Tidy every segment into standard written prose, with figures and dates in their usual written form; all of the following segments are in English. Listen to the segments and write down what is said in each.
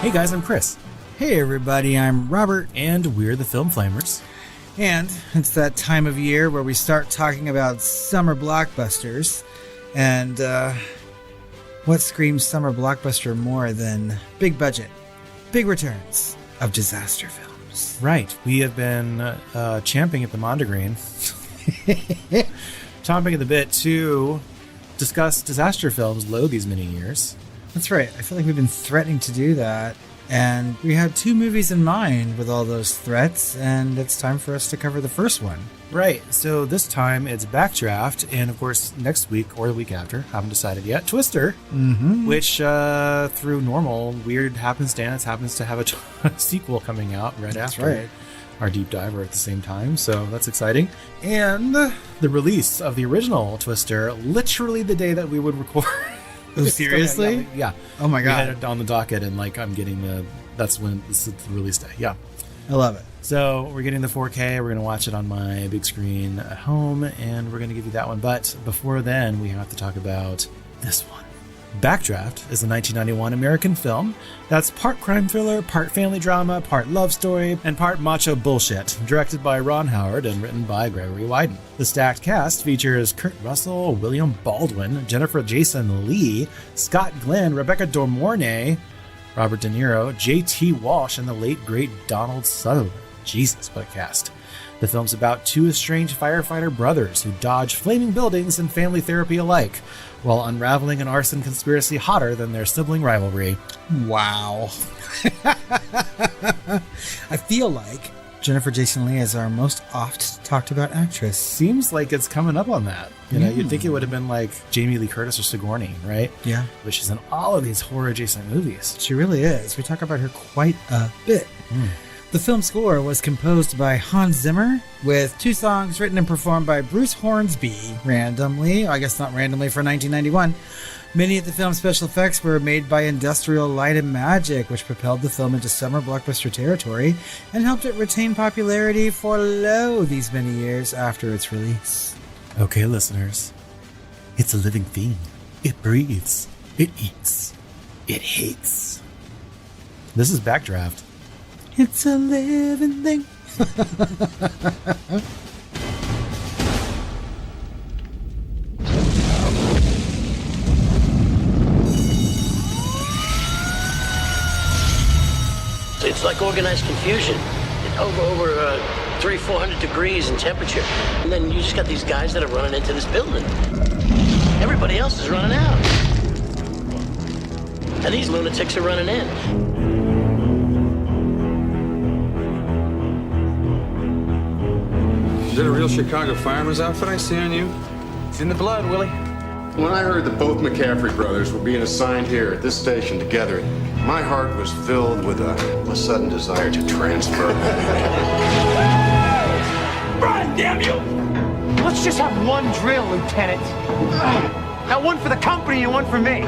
Hey guys, I'm Chris. Hey everybody, I'm Robert. And we're the Film Flamers. And it's that time of year where we start talking about summer blockbusters. And what screams summer blockbuster more than big budget, big returns of disaster films? Right. We have been champing at the Mondegreen, chomping at the bit to discuss disaster films low these many years. That's right. I feel like we've been threatening to do that. And we had two movies in mind with all those threats, and it's time for us to cover the first one. Right. So this time it's Backdraft, and of course next week or the week after, haven't decided yet, Twister, which through normal weird happenstance happens to have a sequel coming out right after our deep dive are at the same time. So that's exciting. And the release of the original Twister, literally the day that we would record. Oh, seriously? Yeah. Oh my God. We had it on the docket, and I'm getting that's when this is the release day. Yeah. I love it. So we're getting the 4K. We're going to watch it on my big screen at home, and we're going to give you that one. But before then, we have to talk about this one. Backdraft is a 1991 American film that's part crime thriller, part family drama, part love story, and part macho bullshit, directed by Ron Howard and written by Gregory Widen. The stacked cast features Kurt Russell, William Baldwin, Jennifer Jason Leigh, Scott Glenn, Rebecca De Mornay, Robert De Niro, J.T. Walsh, and the late great Donald Sutherland. Jesus, what a cast. The film's about two estranged firefighter brothers who dodge flaming buildings and family therapy alike, while unraveling an arson conspiracy hotter than their sibling rivalry. Wow. I feel like Jennifer Jason Leigh is our most oft talked about actress. Seems like it's coming up on that. You know, you'd think it would have been like Jamie Lee Curtis or Sigourney, right? Yeah. But she's in all of these horror-adjacent movies. She really is. We talk about her quite a bit. The film score was composed by Hans Zimmer, with two songs written and performed by Bruce Hornsby, randomly, I guess not randomly, for 1991. Many of the film's special effects were made by Industrial Light and Magic, which propelled the film into summer blockbuster territory and helped it retain popularity for these many years after its release. Okay, listeners, it's a living thing. It breathes. It eats. It hates. This is Backdraft. It's a living thing. It's like organized confusion. Over 300-400 degrees in temperature. And then you just got these guys that are running into this building. Everybody else is running out. And these lunatics are running in. Is that a real Chicago fireman's outfit I see on you? It's in the blood, Willie. When I heard that both McCaffrey brothers were being assigned here at this station together, my heart was filled with a sudden desire to transfer. Run, damn you! Let's just have one drill, Lieutenant. Now one for the company and one for me.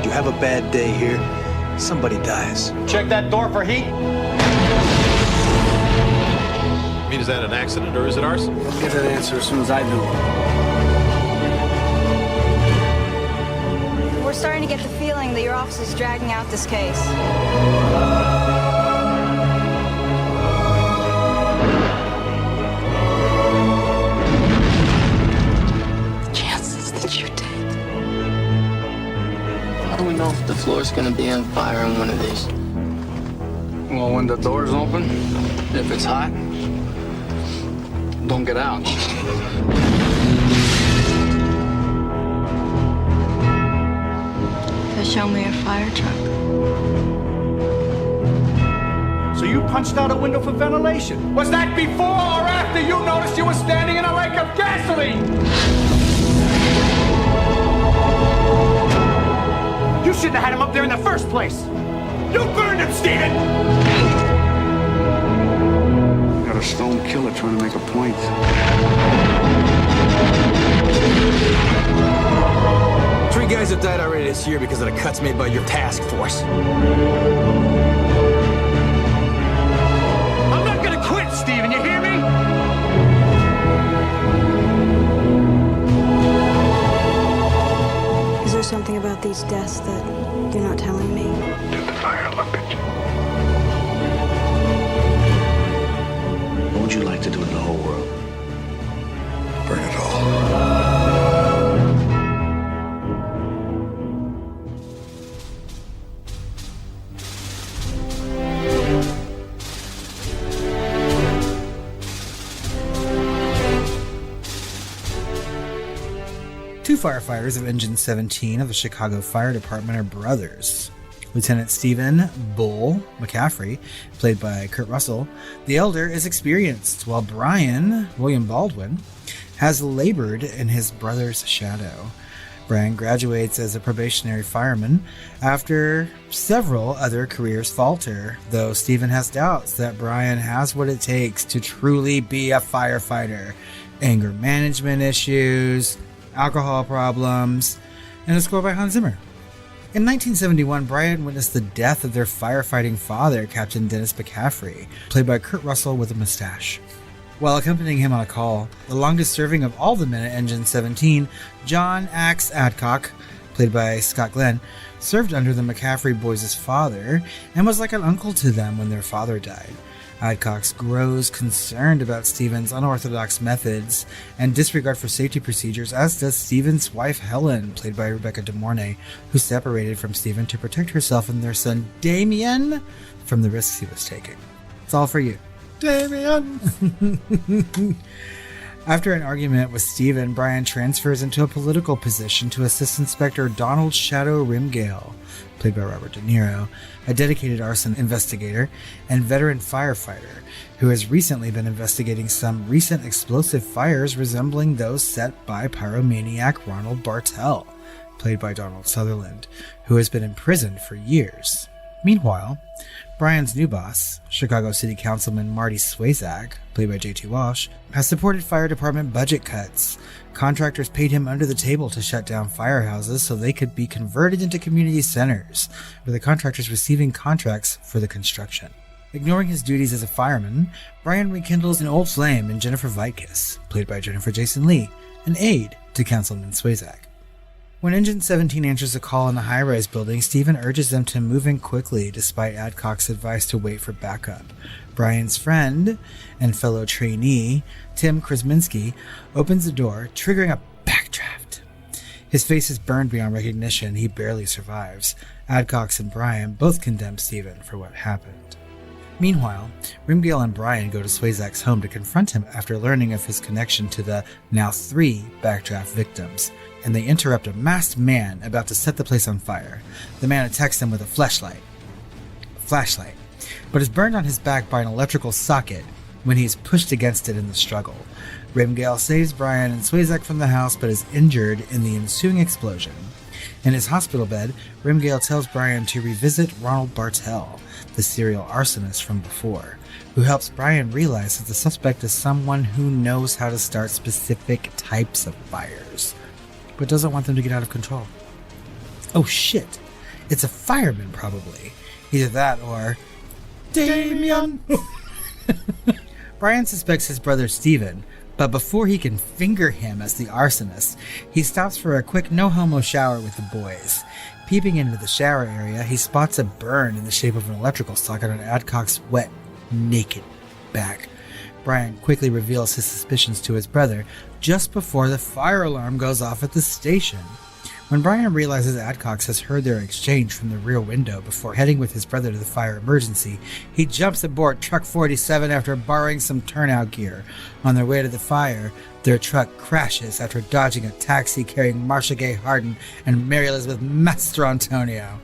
You have a bad day here, somebody dies. Check that door for heat. I mean, is that an accident or is it arson? I'll get that answer as soon as I do. We're starting to get the feeling that your office is dragging out this case. The chances that you take. How do we know if the floor's gonna be on fire in one of these? Well, when the door's open, if it's hot, don't get out. They show me a fire truck. So you punched out a window for ventilation. Was that before or after you noticed you were standing in a lake of gasoline? You shouldn't have had him up there in the first place. You burned him, Steven! Got a stone killer trying to make a point. Three guys have died already this year because of the cuts made by your task force. I'm not gonna quit, Steven, you hear me? something about these deaths that you're not telling me? Did the fire look at you? What would you like to do in the whole world? Burn it all. Two firefighters of Engine 17 of the Chicago Fire Department are brothers. Lieutenant Stephen Bull McCaffrey, played by Kurt Russell, the elder, is experienced, while Brian, William Baldwin, has labored in his brother's shadow. Brian graduates as a probationary fireman after several other careers falter, though Stephen has doubts that Brian has what it takes to truly be a firefighter. Anger management issues, alcohol problems, and a score by Hans Zimmer. In 1971, Brian witnessed the death of their firefighting father, Captain Dennis McCaffrey, played by Kurt Russell with a mustache. While accompanying him on a call, the longest serving of all the men at Engine 17, John Axe Adcock, played by Scott Glenn, served under the McCaffrey boys' father and was like an uncle to them when their father died. Adcock grows concerned about Stephen's unorthodox methods and disregard for safety procedures, as does Stephen's wife Helen, played by Rebecca De Mornay, who separated from Stephen to protect herself and their son Damien from the risks he was taking. It's all for you, Damien! After an argument with Stephen, Brian transfers into a political position to assist Inspector Donald Shadow Rimgale, played by Robert De Niro, a dedicated arson investigator and veteran firefighter who has recently been investigating some recent explosive fires resembling those set by pyromaniac Ronald Bartel, played by Donald Sutherland, who has been imprisoned for years. Meanwhile, Brian's new boss, Chicago City Councilman Marty Swayzak, played by J.T. Walsh, has supported fire department budget cuts. Contractors paid him under the table to shut down firehouses so they could be converted into community centers, with the contractors receiving contracts for the construction. Ignoring his duties as a fireman, Brian rekindles an old flame in Jennifer Vikas, played by Jennifer Jason Leigh, an aide to Councilman Swayzak. When Engine 17 answers a call in a high-rise building, Stephen urges them to move in quickly despite Adcock's advice to wait for backup. Brian's friend and fellow trainee, Tim Krasminski, opens the door, triggering a backdraft. His face is burned beyond recognition. He barely survives. Adcock and Brian both condemn Stephen for what happened. Meanwhile, Rimgale and Brian go to Swayzak's home to confront him after learning of his connection to the now 3 backdraft victims, and they interrupt a masked man about to set the place on fire. The man attacks them with a flashlight, but is burned on his back by an electrical socket when he is pushed against it in the struggle. Rimgale saves Brian and Swayzak from the house, but is injured in the ensuing explosion. In his hospital bed, Rimgale tells Brian to revisit Ronald Bartel, the serial arsonist from before, who helps Brian realize that the suspect is someone who knows how to start specific types of fires, but doesn't want them to get out of control. Oh shit, it's a fireman probably. Either that or Damien! Brian suspects his brother Stephen, but before he can finger him as the arsonist, he stops for a quick no-homo shower with the boys. Peeping into the shower area, he spots a burn in the shape of an electrical socket on Adcock's wet, naked back. Brian quickly reveals his suspicions to his brother just before the fire alarm goes off at the station. When Brian realizes Adcock has heard their exchange from the rear window before heading with his brother to the fire emergency, he jumps aboard Truck 47 after borrowing some turnout gear. On their way to the fire, their truck crashes after dodging a taxi carrying Marcia Gay Harden and Mary Elizabeth Mastrantonio.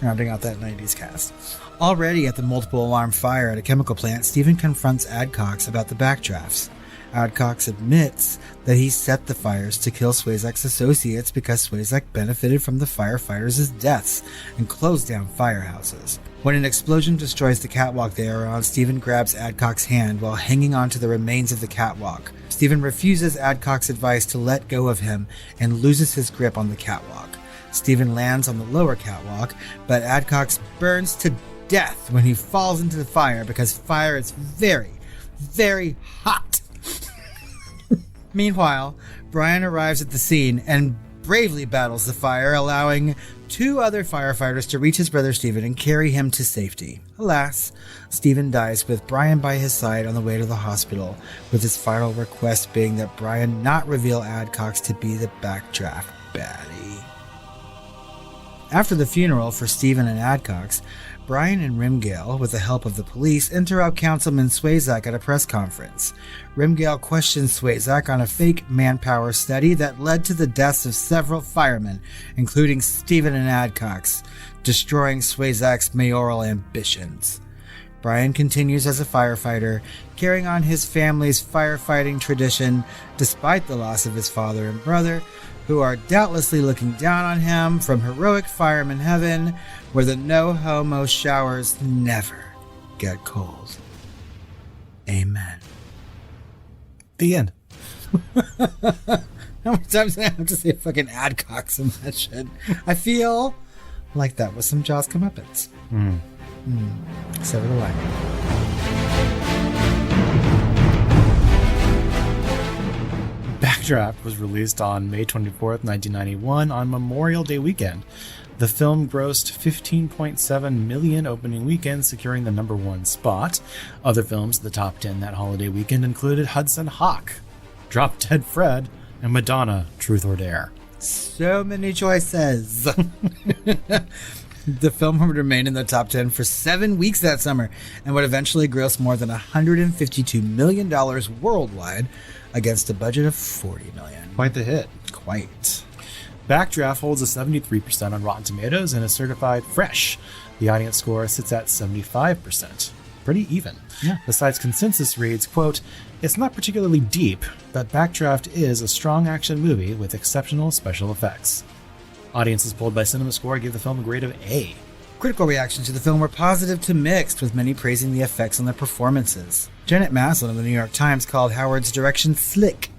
Rounding out that 90s cast. Already at the multiple alarm fire at a chemical plant, Stephen confronts Adcock about the backdrafts. Adcock admits that he set the fires to kill Swayzak's associates because Swayzak benefited from the firefighters' deaths and closed down firehouses. When an explosion destroys the catwalk they are on, Stephen grabs Adcock's hand while hanging on to the remains of the catwalk. Stephen refuses Adcock's advice to let go of him and loses his grip on the catwalk. Stephen lands on the lower catwalk, but Adcock burns to death when he falls into the fire because fire is very, very hot. Meanwhile, Brian arrives at the scene and bravely battles the fire, allowing 2 other firefighters to reach his brother Stephen and carry him to safety. Alas, Stephen dies with Brian by his side on the way to the hospital, with his final request being that Brian not reveal Adcox to be the Backdraft baddie. After the funeral for Stephen and Adcox, Brian and Rimgale, with the help of the police, interrupt Councilman Swayzak at a press conference. Rimgale questions Swayzak on a fake manpower study that led to the deaths of several firemen, including Stephen and Adcox, destroying Swayzak's mayoral ambitions. Brian continues as a firefighter, carrying on his family's firefighting tradition despite the loss of his father and brother, who are doubtlessly looking down on him from heroic fireman heaven, where the no-homo showers never get cold. Amen. The end. How many times do I have to say fucking Adcox in that shit? I feel like that was some Jaws comeuppance. So do I. Backdraft was released on May 24th, 1991 on Memorial Day weekend. The film grossed $15.7 million opening weekend, securing the number 1 spot. Other films in the top 10 that holiday weekend included Hudson Hawk, Drop Dead Fred, and Madonna, Truth or Dare. So many choices. The film would remain in the top 10 for 7 weeks that summer and would eventually gross more than $152 million worldwide against a budget of $40 million. Quite the hit. Quite. Backdraft holds a 73% on Rotten Tomatoes and is certified fresh. The audience score sits at 75%. Pretty even. Yeah. The site's consensus reads, quote, "It's not particularly deep, but Backdraft is a strong action movie with exceptional special effects." Audiences polled by CinemaScore gave the film a grade of A. Critical reactions to the film were positive to mixed, with many praising the effects and the performances. Janet Maslin of the New York Times called Howard's direction slick,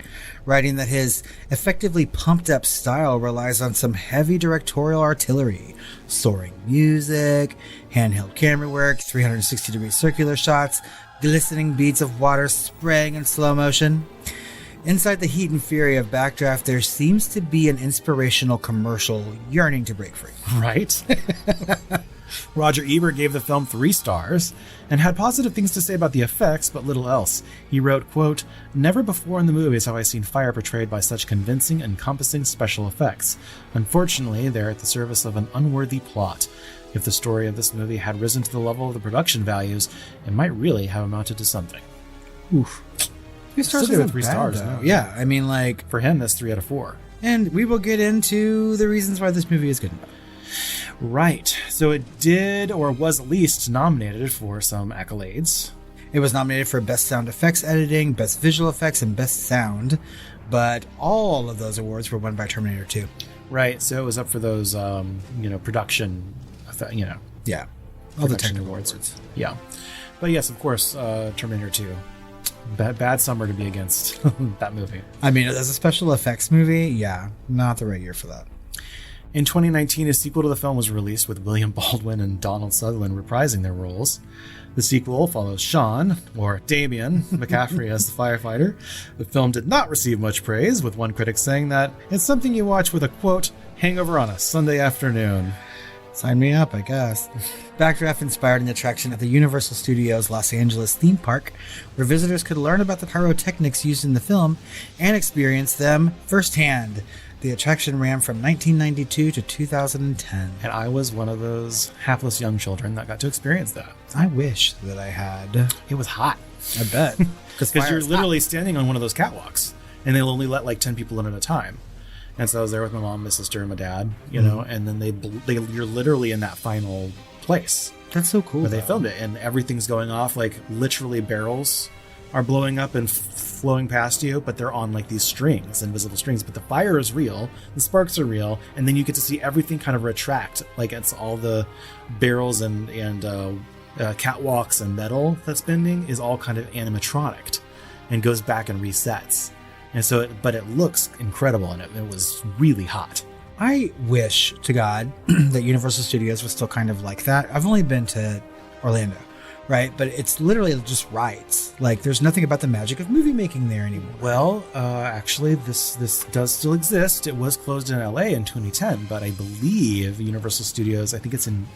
writing that his effectively pumped-up style relies on some heavy directorial artillery, soaring music, handheld camera work, 360-degree circular shots, glistening beads of water spraying in slow motion. Inside the heat and fury of Backdraft, there seems to be an inspirational commercial yearning to break free. Right? Roger Ebert gave the film 3 stars and had positive things to say about the effects, but little else. He wrote, quote, "Never before in the movies have I seen fire portrayed by such convincing, encompassing special effects. Unfortunately, they're at the service of an unworthy plot. If the story of this movie had risen to the level of the production values, it might really have amounted to something." Oof. 3 stars Still isn't 3 bad, stars, though. no. Yeah, I mean, like... For him, that's 3 out of 4. And we will get into the reasons why this movie is good. Right. So it did, or was at least nominated for some accolades. It was nominated for Best Sound Effects Editing, Best Visual Effects, and Best Sound, but all of those awards were won by Terminator 2. Right. So it was up for those, production, Yeah. All the production technical awards. Yeah. But yes, of course, Terminator 2. Bad summer to be against that movie. I mean, as a special effects movie, yeah, not the right year for that. In 2019, a sequel to the film was released with William Baldwin and Donald Sutherland reprising their roles. The sequel follows Sean, or Damien, McCaffrey as the firefighter. The film did not receive much praise, with one critic saying that it's something you watch with a, quote, hangover on a Sunday afternoon. Sign me up, I guess. Backdraft inspired an attraction at the Universal Studios Los Angeles theme park, where visitors could learn about the pyrotechnics used in the film and experience them firsthand. The attraction ran from 1992 to 2010. And I was one of those hapless young children that got to experience that. I wish that I had. It was hot. I bet. Because you're literally standing on one of those catwalks, and they'll only let like 10 people in at a time. And so I was there with my mom, my sister, and my dad, and then you're literally in that final place. That's so cool. Where they filmed it, and everything's going off, like literally barrels are blowing up and flowing past you, but they're on like these strings, invisible strings. But the fire is real, the sparks are real, and then you get to see everything kind of retract. Like it's all the barrels and catwalks and metal that's bending is all kind of animatronic and goes back and resets. And so, but it looks incredible, and it was really hot. I wish to God that Universal Studios was still kind of like that. I've only been to Orlando, right? But it's literally just rides. Like, there's nothing about the magic of movie making there anymore. Well, actually, this does still exist. It was closed in LA in 2010, but I believe Universal Studios, I think it's in,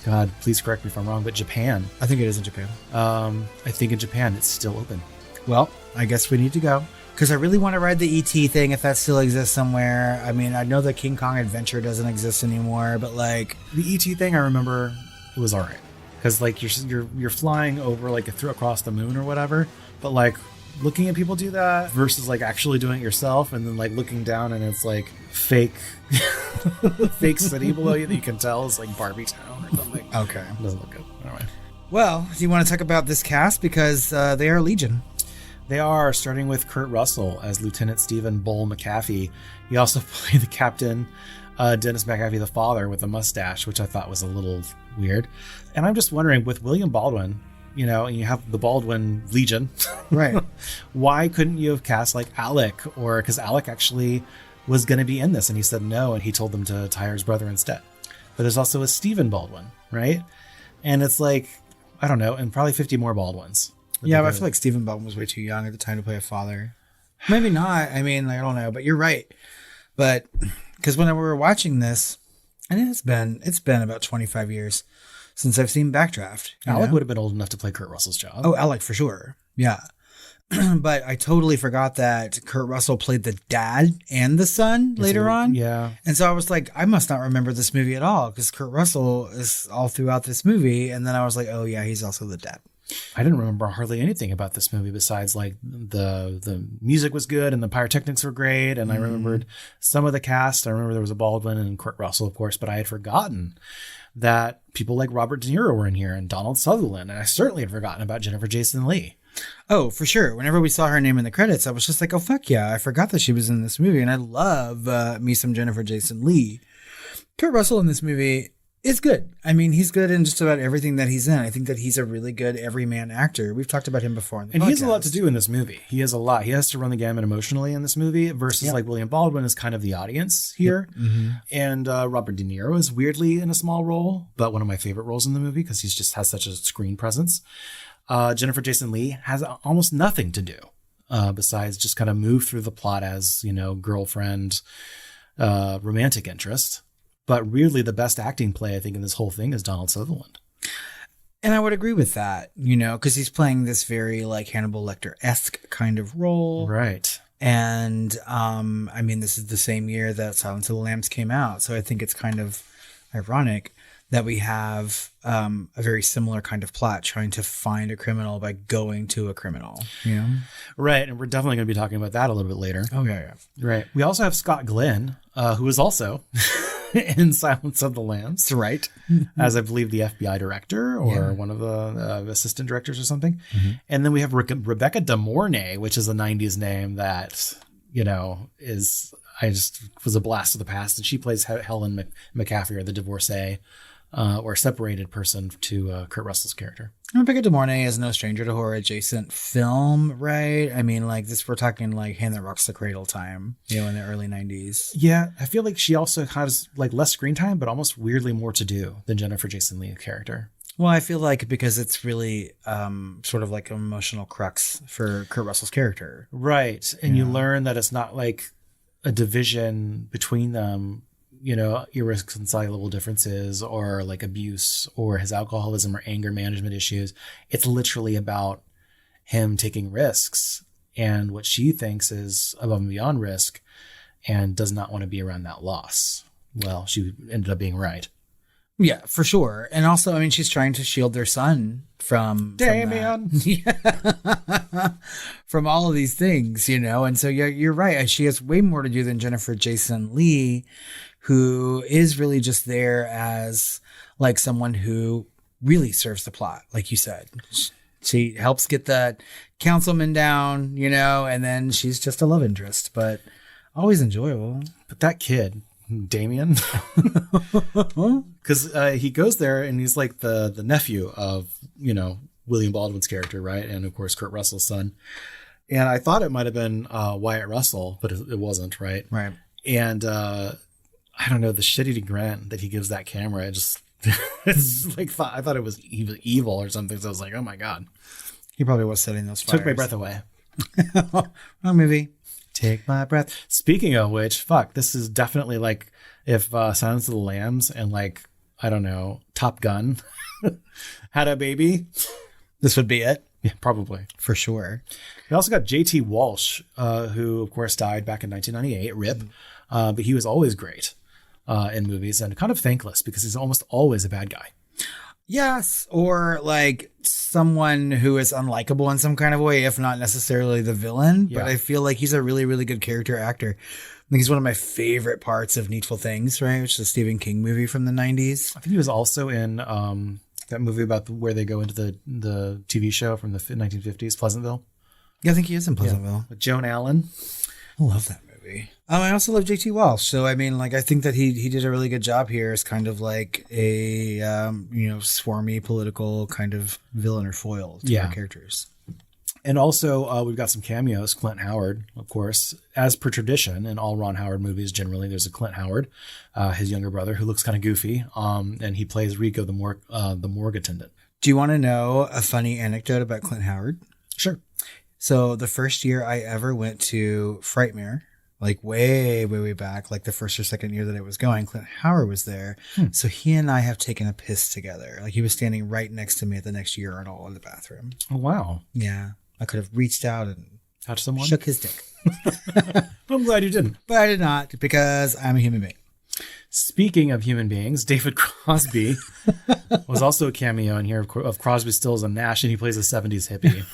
God, please correct me if I'm wrong, but Japan. I think it is in Japan. I think in Japan it's still open. Well, I guess we need to go. Because I really want to ride the E.T. thing if that still exists somewhere. I mean, I know the King Kong Adventure doesn't exist anymore, but like... The E.T. thing, I remember it was all right. Because like you're flying over like across the moon or whatever, but like looking at people do that versus like actually doing it yourself and then like looking down and it's like fake city below you that you can tell is like Barbie Town or something. Okay. It doesn't look good. Anyway. Well, do you want to talk about this cast? Because they are Legion. They are, starting with Kurt Russell as Lieutenant Stephen Bull McAfee. He also played the captain, Dennis McAfee, the father, with a mustache, which I thought was a little weird. And I'm just wondering, with William Baldwin, you know, and you have the Baldwin Legion, right? Why couldn't you have cast like Alec? Or because Alec actually was going to be in this, and he said no, and he told them to hire his brother instead. But there's also a Stephen Baldwin, right? And it's like, I don't know, and probably 50 more Baldwins. Yeah, but I feel like Stephen Baldwin was way too young at the time to play a father. Maybe not. I mean, I don't know, but you're right. But because when we were watching this, and it's been about 25 years since I've seen Backdraft. Alec would have been old enough to play Kurt Russell's job. Oh, Alec for sure. Yeah. But I totally forgot that Kurt Russell played the dad and the son later on. Yeah. And so I was like, I must not remember this movie at all because Kurt Russell is all throughout this movie. And then I was like, oh yeah, he's also the dad. I didn't remember hardly anything about this movie besides like the music was good and the pyrotechnics were great. And I remembered some of the cast. I remember there was a Baldwin and Kurt Russell, of course, but I had forgotten that people like Robert De Niro were in here and Donald Sutherland. And I certainly had forgotten about Jennifer Jason Leigh. Oh, for sure. Whenever we saw her name in the credits, I was just like, oh, fuck yeah. I forgot that she was in this movie. And I love me some Jennifer Jason Leigh. Kurt Russell in this movie is good. I mean, he's good in just about everything that he's in. I think that he's a really good everyman actor. We've talked about him before on the podcast. He has a lot to do in this movie. He has a lot. He has to run the gamut emotionally in this movie versus like William Baldwin is kind of the audience here. Yep. Mm-hmm. And Robert De Niro is weirdly in a small role, but one of my favorite roles in the movie because he just has such a screen presence. Jennifer Jason Leigh has almost nothing to do besides just kind of move through the plot as, you know, girlfriend, romantic interest. But really the best acting play, I think, in this whole thing is Donald Sutherland. And I would agree with that, you know, because he's playing this very like Hannibal Lecter-esque kind of role. Right. And I mean, this is the same year that Silence of the Lambs came out. So I think it's kind of ironic that we have a very similar kind of plot trying to find a criminal by going to a criminal. You know? Right. And we're definitely going to be talking about that a little bit later. Oh, yeah. Right. We also have Scott Glenn, who is also in Silence of the Lambs. Right. As I believe the FBI director or one of the assistant directors or something. Mm-hmm. And then we have Rebecca De Mornay, which is a 90s name that, you know, was a blast of the past. And she plays Helen McCaffrey, or the divorcee. Or separated person to Kurt Russell's character. Rebecca De Mornay is no stranger to horror adjacent film, right? I mean, like this, we're talking like Hand That Rocks the Cradle time, you know, in the early 90s. Yeah, I feel like she also has like less screen time, but almost weirdly more to do than Jennifer Jason Leigh's character. Well, I feel like because it's really sort of like an emotional crux for Kurt Russell's character. Right. And you learn that it's not like a division between them, you know, irreconcilable differences or like abuse or his alcoholism or anger management issues. It's literally about him taking risks and what she thinks is above and beyond risk and does not want to be around that loss. Well, she ended up being right. Yeah, for sure. And also, I mean, she's trying to shield their son from Damien. From all of these things, you know? And so, yeah, you're right. She has way more to do than Jennifer Jason Leigh, who is really just there as like someone who really serves the plot, like you said. She helps get the councilman down, you know, and then she's just a love interest, but always enjoyable. But that kid, Damien, because he goes there and he's like the nephew of, you know, William Baldwin's character, right? And of course, Kurt Russell's son. And I thought it might have been Wyatt Russell, but it wasn't, right? Right. And I don't know, the shit-eating grin that he gives that camera, it just It's like, I thought it was evil or something. So I was like, oh my God. He probably was setting those fires. Took my breath away. Wrong movie. Take my breath. Speaking of which, fuck, this is definitely like if Silence of the Lambs and like, I don't know, Top Gun had a baby. This would be it. Yeah, probably. For sure. We also got J.T. Walsh, who of course died back in 1998, RIP. But he was always great in movies and kind of thankless because he's almost always a bad guy. Yes, or like someone who is unlikable in some kind of way, if not necessarily the villain. Yeah. But I feel like he's a really, really good character actor. I think he's one of my favorite parts of Needful Things, right? Which is a Stephen King movie from the 90s. I think he was also in that movie about where they go into the TV show from the 1950s, Pleasantville. Yeah, I think he is in Pleasantville. With Joan Allen. I love that movie. I also love J.T. Walsh. So, I mean, like, I think that he did a really good job here as kind of like a, swarmy political kind of villain or foil to our characters. And also, we've got some cameos. Clint Howard, of course, as per tradition in all Ron Howard movies. Generally, there's a Clint Howard, his younger brother, who looks kind of goofy, and he plays Rico, the morgue attendant. Do you want to know a funny anecdote about Clint Howard? Sure. So the first year I ever went to Frightmare, like way, way, way back, like the first or second year that I was going, Clint Howard was there. So he and I have taken a piss together. Like he was standing right next to me at the next urinal in the bathroom. Oh, wow. Yeah. I could have reached out and touched someone, shook his dick. I'm glad you didn't. But I did not because I'm a human being. Speaking of human beings, David Crosby was also a cameo in here of Crosby, Stills, and Nash, and he plays a 70s hippie.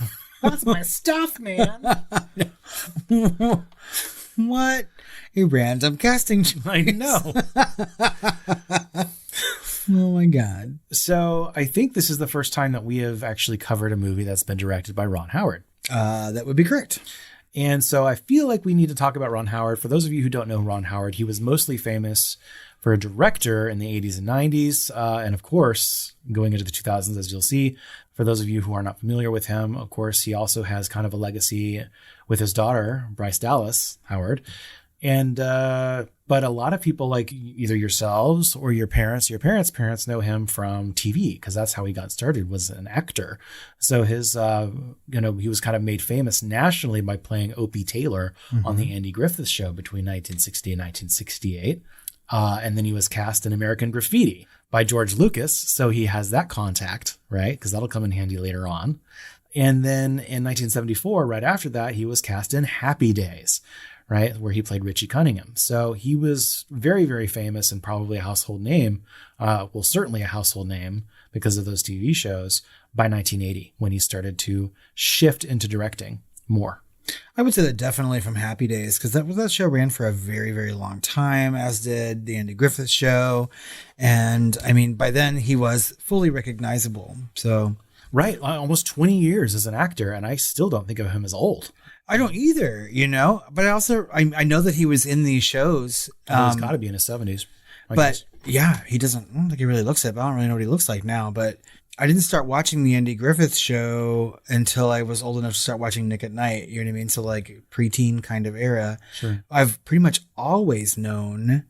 That's my stuff, man. What a random casting choice. I know. Oh my God. So I think this is the first time that we have actually covered a movie that's been directed by Ron Howard. That would be correct. And so I feel like we need to talk about Ron Howard. For those of you who don't know Ron Howard, he was mostly famous for a director in the 80s and 90s. And of course, going into the 2000s, as you'll see, for those of you who are not familiar with him, of course, he also has kind of a legacy with his daughter, Bryce Dallas Howard. And, but a lot of people like either yourselves or your parents know him from TV because that's how he got started, was an actor. So his, he was kind of made famous nationally by playing Opie Taylor on the Andy Griffith Show between 1960 and 1968. And then he was cast in American Graffiti by George Lucas. So he has that contact, right? Because that'll come in handy later on. And then in 1974, right after that, he was cast in Happy Days, right? Where he played Richie Cunningham. So he was very, very famous and probably a household name. Certainly a household name because of those TV shows by 1980 when he started to shift into directing more. I would say that definitely from Happy Days because that show ran for a very, very long time, as did the Andy Griffith Show. And I mean, by then he was fully recognizable. So, right. Almost 20 years as an actor. And I still don't think of him as old. I don't either, but I also, I know that he was in these shows. He's got to be in his 70s. But yeah, he doesn't, I don't think he really looks it, but I don't really know what he looks like now. But I didn't start watching the Andy Griffith Show until I was old enough to start watching Nick at Night. You know what I mean? So like preteen kind of era. Sure. I've pretty much always known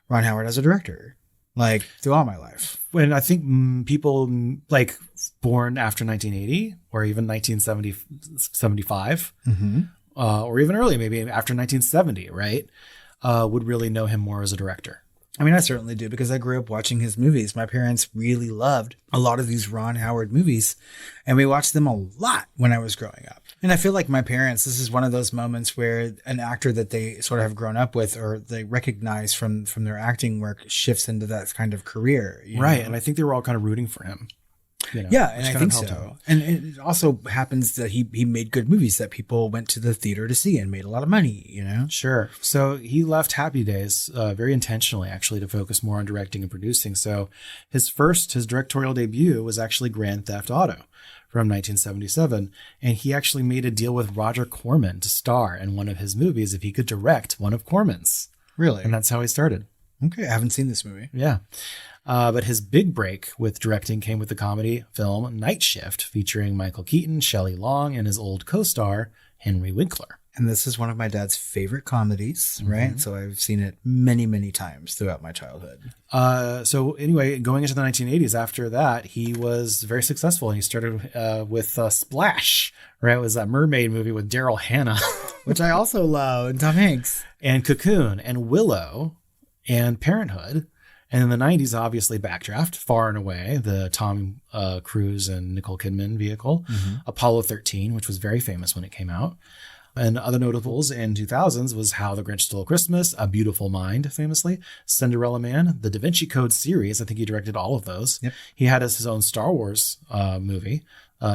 Ron Howard as a director, like through all my life. When I think people like born after 1980 or even 1975 or even early, maybe after 1970, right, would really know him more as a director. I mean, I certainly do because I grew up watching his movies. My parents really loved a lot of these Ron Howard movies, and we watched them a lot when I was growing up. And I feel like my parents, this is one of those moments where an actor that they sort of have grown up with or they recognize from their acting work shifts into that kind of career. Right. And I think they were all kind of rooting for him. Yeah, and I think so. And it also happens that he made good movies that people went to the theater to see and made a lot of money, Sure. So he left Happy Days very intentionally, actually, to focus more on directing and producing. So his directorial debut was actually Grand Theft Auto from 1977. And he actually made a deal with Roger Corman to star in one of his movies if he could direct one of Corman's. Really? And that's how he started. Okay, I haven't seen this movie. Yeah. But his big break with directing came with the comedy film Night Shift, featuring Michael Keaton, Shelley Long, and his old co-star, Henry Winkler. And this is one of my dad's favorite comedies, right? So I've seen it many, many times throughout my childhood. So anyway, going into the 1980s, after that, he was very successful. He started with Splash, right? It was that mermaid movie with Daryl Hannah. Which I also love, and Tom Hanks. And Cocoon and Willow and Parenthood. And in the 90s, obviously, Backdraft, far and away, the Tom Cruise and Nicole Kidman vehicle. Apollo 13, which was very famous when it came out. And other notables in 2000s was How the Grinch Stole Christmas, A Beautiful Mind, famously, Cinderella Man, the Da Vinci Code series. I think he directed all of those. Yep. He had his own Star Wars movie,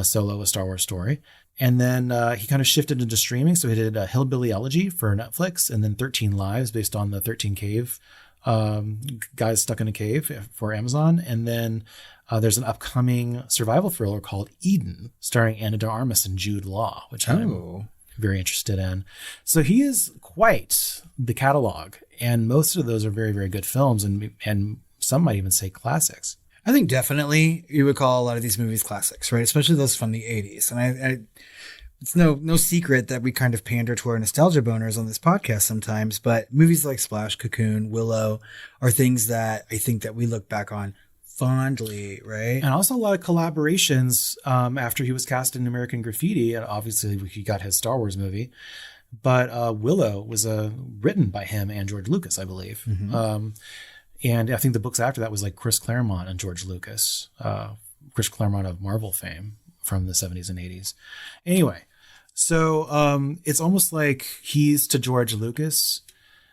Solo, A Star Wars Story. And then he kind of shifted into streaming. So he did a Hillbilly Elegy for Netflix, and then 13 Lives based on the 13 Cave guys stuck in a cave for Amazon. And then there's an upcoming survival thriller called Eden, starring Ana de Armas and Jude Law, which I'm very interested in. So he is quite the catalog, and most of those are very, very good films, and some might even say classics. I think definitely you would call a lot of these movies classics, right? Especially those from the 80s. And I it's no secret that we kind of pander to our nostalgia boners on this podcast sometimes, but movies like Splash, Cocoon, Willow are things that I think that we look back on fondly, right? And also a lot of collaborations after he was cast in American Graffiti, and obviously he got his Star Wars movie. But Willow was written by him and George Lucas, I believe. And I think the books after that was like Chris Claremont and George Lucas. Chris Claremont of Marvel fame from the 70s and 80s. Anyway, so it's almost like he's to George Lucas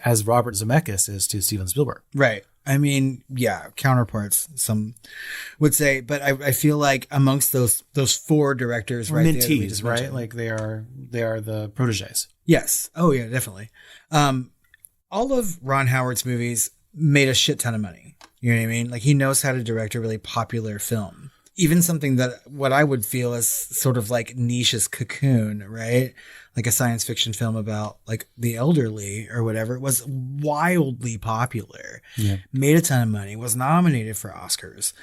as Robert Zemeckis is to Steven Spielberg. Right. I mean, yeah, counterparts, some would say, but I feel like amongst those four directors, right? Mentees, right? Like they are the proteges. Yes. Oh yeah, definitely. All of Ron Howard's movies made a shit ton of money. You know what I mean? Like he knows how to direct a really popular film. Even something that what I would feel is sort of like niche as Cocoon, right? Like a science fiction film about like the elderly or whatever. It was wildly popular. Yeah. Made a ton of money, was nominated for Oscars.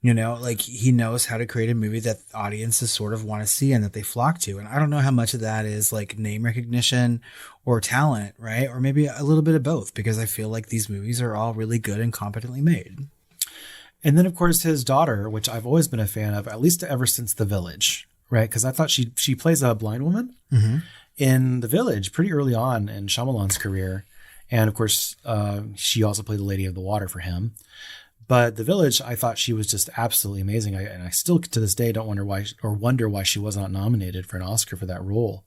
You know, like he knows how to create a movie that audiences sort of want to see and that they flock to. And I don't know how much of that is like name recognition or talent, right? Or maybe a little bit of both, because I feel like these movies are all really good and competently made. And then, of course, his daughter, which I've always been a fan of, at least ever since The Village, right? Because I thought she plays a blind woman in The Village pretty early on in Shyamalan's career. And, of course, she also played the Lady of the Water for him. But The Village, I thought she was just absolutely amazing. And I still, to this day, don't wonder why she was not nominated for an Oscar for that role.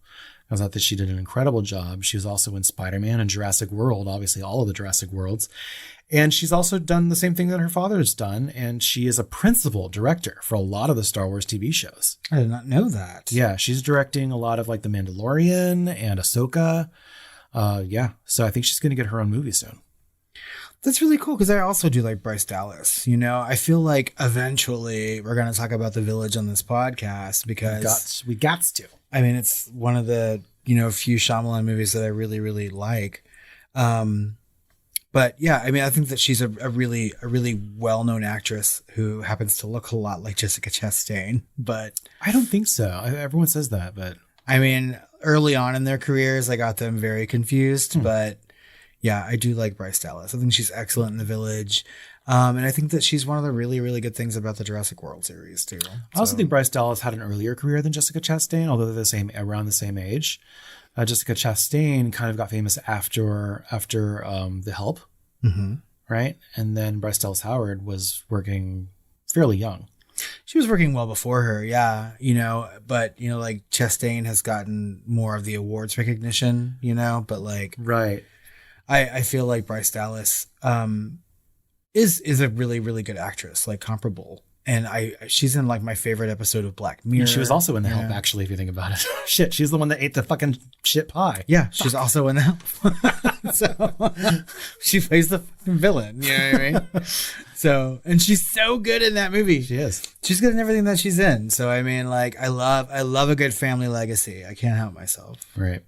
I thought that she did an incredible job. She was also in Spider-Man and Jurassic World, obviously all of the Jurassic Worlds. And she's also done the same thing that her father's done. And she is a principal director for a lot of the Star Wars TV shows. I did not know that. Yeah, she's directing a lot of like The Mandalorian and Ahsoka. Yeah, so I think she's going to get her own movie soon. That's really cool, because I also do like Bryce Dallas. You know, I feel like eventually we're going to talk about The Village on this podcast, because we got to. I mean, it's one of the, few Shyamalan movies that I really, really like. But yeah, I mean, I think that she's a really well-known actress who happens to look a lot like Jessica Chastain, but I don't think so. Everyone says that, but I mean, early on in their careers, I got them very confused, but yeah, I do like Bryce Dallas. I think she's excellent in The Village. And I think that she's one of the really, really good things about the Jurassic World series too. I also think Bryce Dallas had an earlier career than Jessica Chastain, although they're around the same age. Jessica Chastain kind of got famous after The Help, right? And then Bryce Dallas Howard was working fairly young. She was working well before her, yeah, but like Chastain has gotten more of the awards recognition, but like right. I feel like Bryce Dallas is a really, really good actress, like comparable. And she's in like my favorite episode of Black Mirror. And she was also in The Help, actually, if you think about it. Shit, she's the one that ate the fucking shit pie. Yeah, she's also in The Help. So she plays the fucking villain, you know what I mean? So, and she's so good in that movie. She is. She's good in everything that she's in. So I mean, like I love a good family legacy. I can't help myself. Right.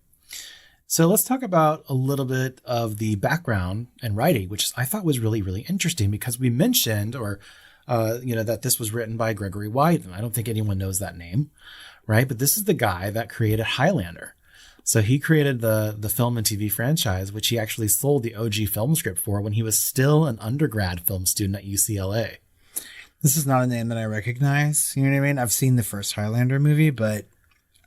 So let's talk about a little bit of the background and writing, which I thought was really, really interesting, because we mentioned that this was written by Gregory Widen. I don't think anyone knows that name, right? But this is the guy that created Highlander, So he created the film and TV franchise, which he actually sold the OG film script for when he was still an undergrad film student at UCLA. This is not a name that I recognize. You know what I mean? I've seen the first Highlander movie, but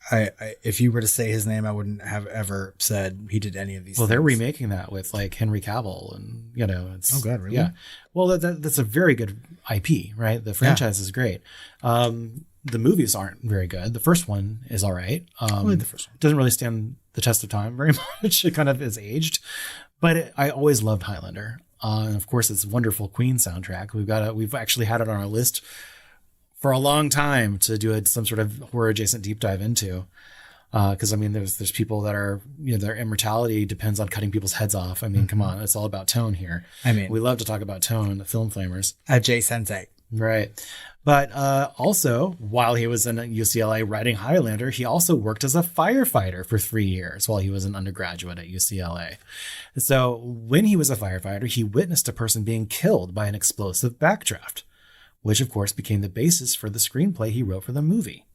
I if you were to say his name, I wouldn't have ever said he did any of these things. They're remaking that with like Henry Cavill and, it's... Oh, God, really? Yeah. Well, that's a very good IP, right? The franchise is great. The movies aren't very good. The first one is all right. The first one doesn't really stand the test of time very much. It kind of is aged. But I always loved Highlander. And of course, it's a wonderful Queen soundtrack. We've actually had it on our list for a long time to do some sort of horror adjacent deep dive into. Because there's people that are, their immortality depends on cutting people's heads off. Come on, it's all about tone here. We love to talk about tone, the film flamers. Jay Sensei. Right. But also, while he was in UCLA writing Highlander, he also worked as a firefighter for 3 years while he was an undergraduate at UCLA. So when he was a firefighter, he witnessed a person being killed by an explosive backdraft, which of course became the basis for the screenplay he wrote for the movie.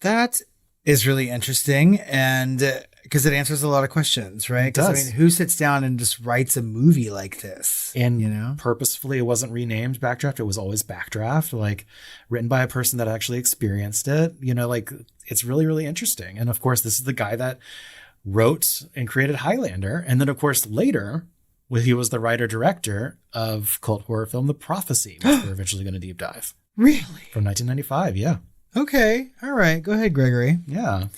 That is really interesting, and because it answers a lot of questions, right? Because who sits down and just writes a movie like this? And purposefully, it wasn't renamed Backdraft; it was always Backdraft, like written by a person that actually experienced it. It's really, really interesting. And of course, this is the guy that wrote and created Highlander, and then of course later, he was the writer-director of cult horror film The Prophecy, which we're eventually going to deep dive. Really? From 1995, yeah. Okay. All right. Go ahead, Gregory. Yeah.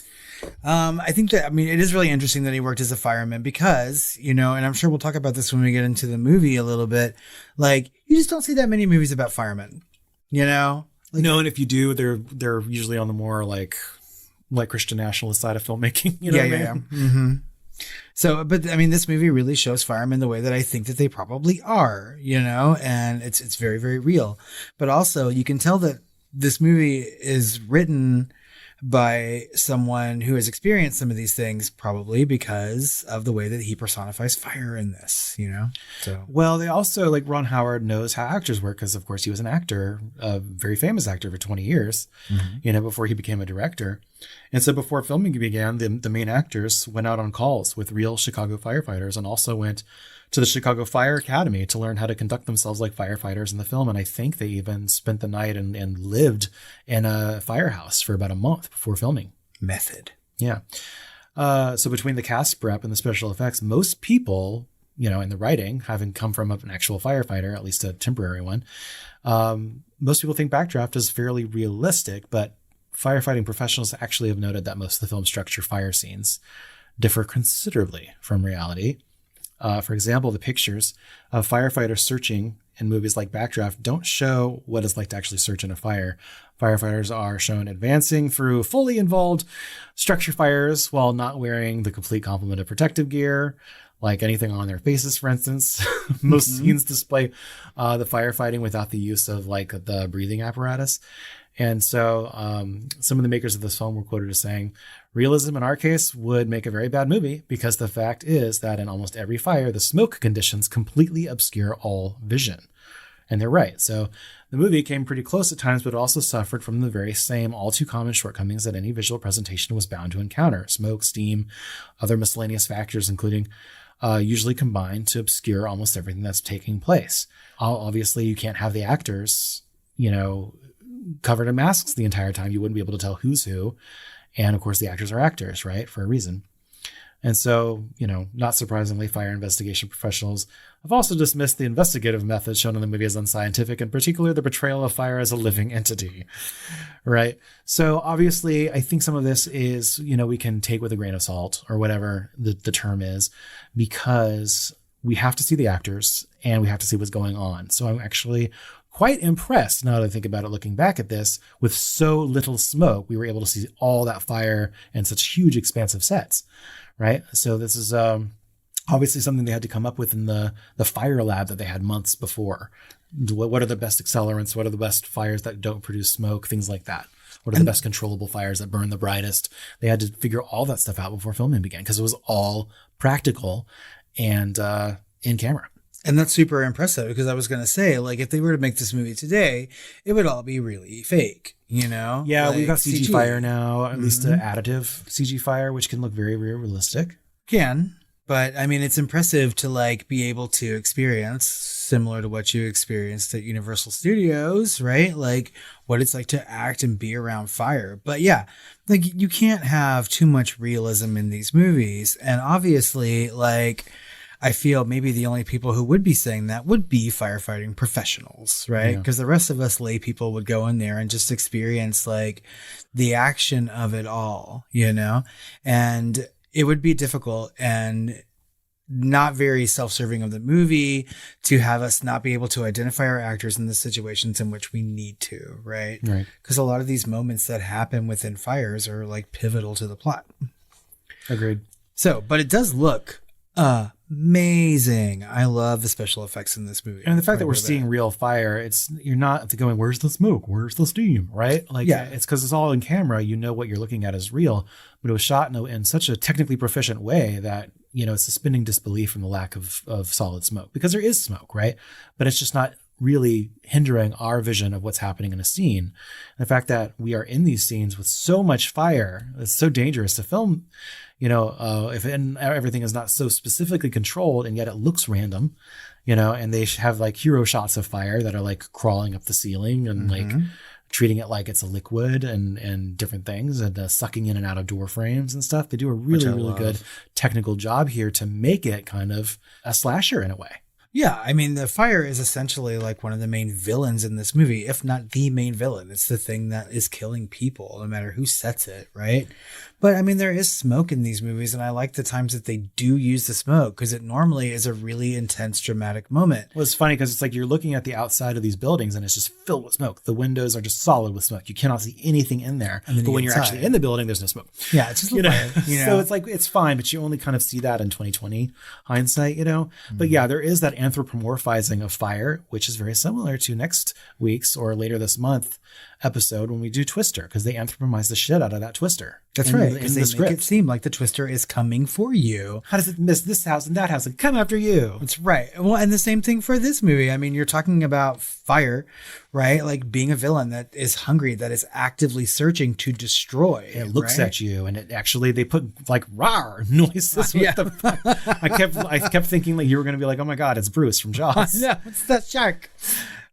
I think that, it is really interesting that he worked as a fireman because, and I'm sure we'll talk about this when we get into the movie a little bit. Like, you just don't see that many movies about firemen, No, and if you do, they're usually on the more like Christian nationalist side of filmmaking. Yeah. Mm-hmm. So, but this movie really shows firemen the way that I think that they probably are, and it's very, very real. But also you can tell that this movie is written by someone who has experienced some of these things, probably because of the way that he personifies fire in this, So, well, they also, like, Ron Howard knows how actors work because, of course, he was an actor, a very famous actor for 20 years, before he became a director. And so before filming began, the main actors went out on calls with real Chicago firefighters and also went to the Chicago Fire Academy to learn how to conduct themselves like firefighters in the film. And I think they even spent the night and lived in a firehouse for about a month before filming. Method. Yeah. So between the cast prep and the special effects, most people, in the writing, having come from an actual firefighter, at least a temporary one, most people think Backdraft is fairly realistic, but firefighting professionals actually have noted that most of the film's structure fire scenes differ considerably from reality. For example, the pictures of firefighters searching in movies like Backdraft don't show what it's like to actually search in a fire. Firefighters are shown advancing through fully involved structure fires while not wearing the complete complement of protective gear, like anything on their faces, for instance. Most scenes display the firefighting without the use of the breathing apparatus. And so some of the makers of this film were quoted as saying, "Realism in our case would make a very bad movie because the fact is that in almost every fire, the smoke conditions completely obscure all vision." And they're right. So the movie came pretty close at times, but it also suffered from the very same all too common shortcomings that any visual presentation was bound to encounter. Smoke, steam, other miscellaneous factors, including usually combined to obscure almost everything that's taking place. Obviously, you can't have the actors, covered in masks the entire time. You wouldn't be able to tell who's who. And of course, the actors are actors, right? For a reason. And so, not surprisingly, fire investigation professionals have also dismissed the investigative methods shown in the movie as unscientific, in particular, the portrayal of fire as a living entity, right? So obviously, I think some of this is, we can take with a grain of salt or whatever the term is, because we have to see the actors and we have to see what's going on. So I'm actually quite impressed, now that I think about it, looking back at this, with so little smoke, we were able to see all that fire and such huge expansive sets, right? So this is obviously something they had to come up with in the fire lab that they had months before. What are the best accelerants? What are the best fires that don't produce smoke? Things like that. What are the best controllable fires that burn the brightest? They had to figure all that stuff out before filming began because it was all practical and in camera. And that's super impressive because I was going to say, if they were to make this movie today, it would all be really fake, you know? Yeah, Like we've got CG fire now, at least additive CG fire, which can look very, very realistic. Can. But I mean, it's impressive to like be able to experience similar to what you experienced at Universal Studios, right? Like what it's like to act and be around fire. But yeah, like you can't have too much realism in these movies. And obviously, like I feel maybe the only people who would be saying that would be firefighting professionals, right? Because the rest of us lay people would go in there and just experience like the action of it all, you know? And it would be difficult and not very self-serving of the movie to have us not be able to identify our actors in the situations in which we need to, right? Right. Because a lot of these moments that happen within fires are like pivotal to the plot. Agreed. So, but it does look amazing. I love the special effects in this movie. And the fact that we're seeing real fire, you're not going, where's the smoke? Where's the steam? Right? Like, it's because it's all in camera. You know what you're looking at is real, but it was shot in such a technically proficient way that, you know, it's suspending disbelief from the lack of solid smoke, because there is smoke, right? But it's just not really hindering our vision of what's happening in a scene. The fact that we are in these scenes with so much fire, it's so dangerous to film, you know, if everything is not so specifically controlled and yet it looks random, you know, and they have like hero shots of fire that are like crawling up the ceiling and like treating it like it's a liquid and different things and sucking in and out of door frames and stuff. They do a really good technical job here to make it kind of a slasher in a way. Yeah, I mean, the fire is essentially like one of the main villains in this movie, if not the main villain. It's the thing that is killing people, no matter who sets it, right? But I mean, there is smoke in these movies, and I like the times that they do use the smoke because it normally is a really intense, dramatic moment. Well, it's funny because it's like you're looking at the outside of these buildings and it's just filled with smoke. The windows are just solid with smoke. You cannot see anything in there. But when you're actually in the building, there's no smoke. Yeah, it's just you know? Fire, you know? So it's like, it's fine, but you only kind of see that in 2020 hindsight, you know? But yeah, there is that anthropomorphizing of fire, which is very similar to next week's or later this month episode when we do Twister, because they anthropomorphize the shit out of that Twister. That's right, because they make it seem like the Twister is coming for you. How does it miss this house and that house and come after you? That's right. Well, and the same thing for this movie. I mean, you're talking about fire, right? Like being a villain that is hungry, that is actively searching to destroy. It looks at you, and it actually, they put like rawr noises. With the, I kept thinking like you were going to be like, oh my God, it's Bruce from Jaws. No, it's that shark.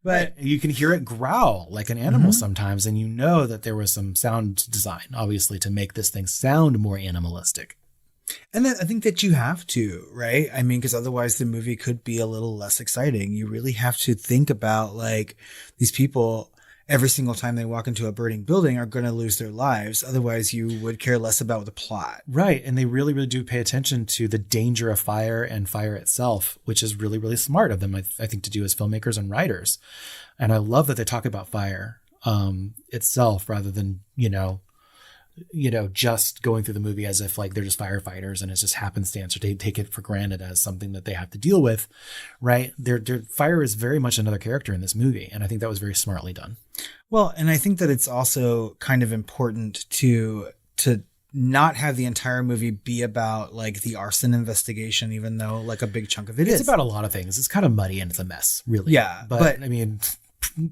But you can hear it growl like an animal sometimes, and you know that there was some sound design, obviously, to make this thing sound more animalistic. And I think that you have to, right? I mean, because otherwise the movie could be a little less exciting. You really have to think about like these people every single time they walk into a burning building are going to lose their lives. Otherwise, you would care less about the plot. Right. And they really, really do pay attention to the danger of fire and fire itself, which is really, really smart of them, I think, to do as filmmakers and writers. And I love that they talk about fire itself rather than, you know, just going through the movie as if like they're just firefighters and it's just happenstance, or they take it for granted as something that they have to deal with, right? Their fire is very much another character in this movie. And I think that was very smartly done. Well, and I think that it's also kind of important to not have the entire movie be about like the arson investigation, even though like a big chunk of it is. It's about a lot of things. It's kind of muddy and it's a mess, really. Yeah. But I mean,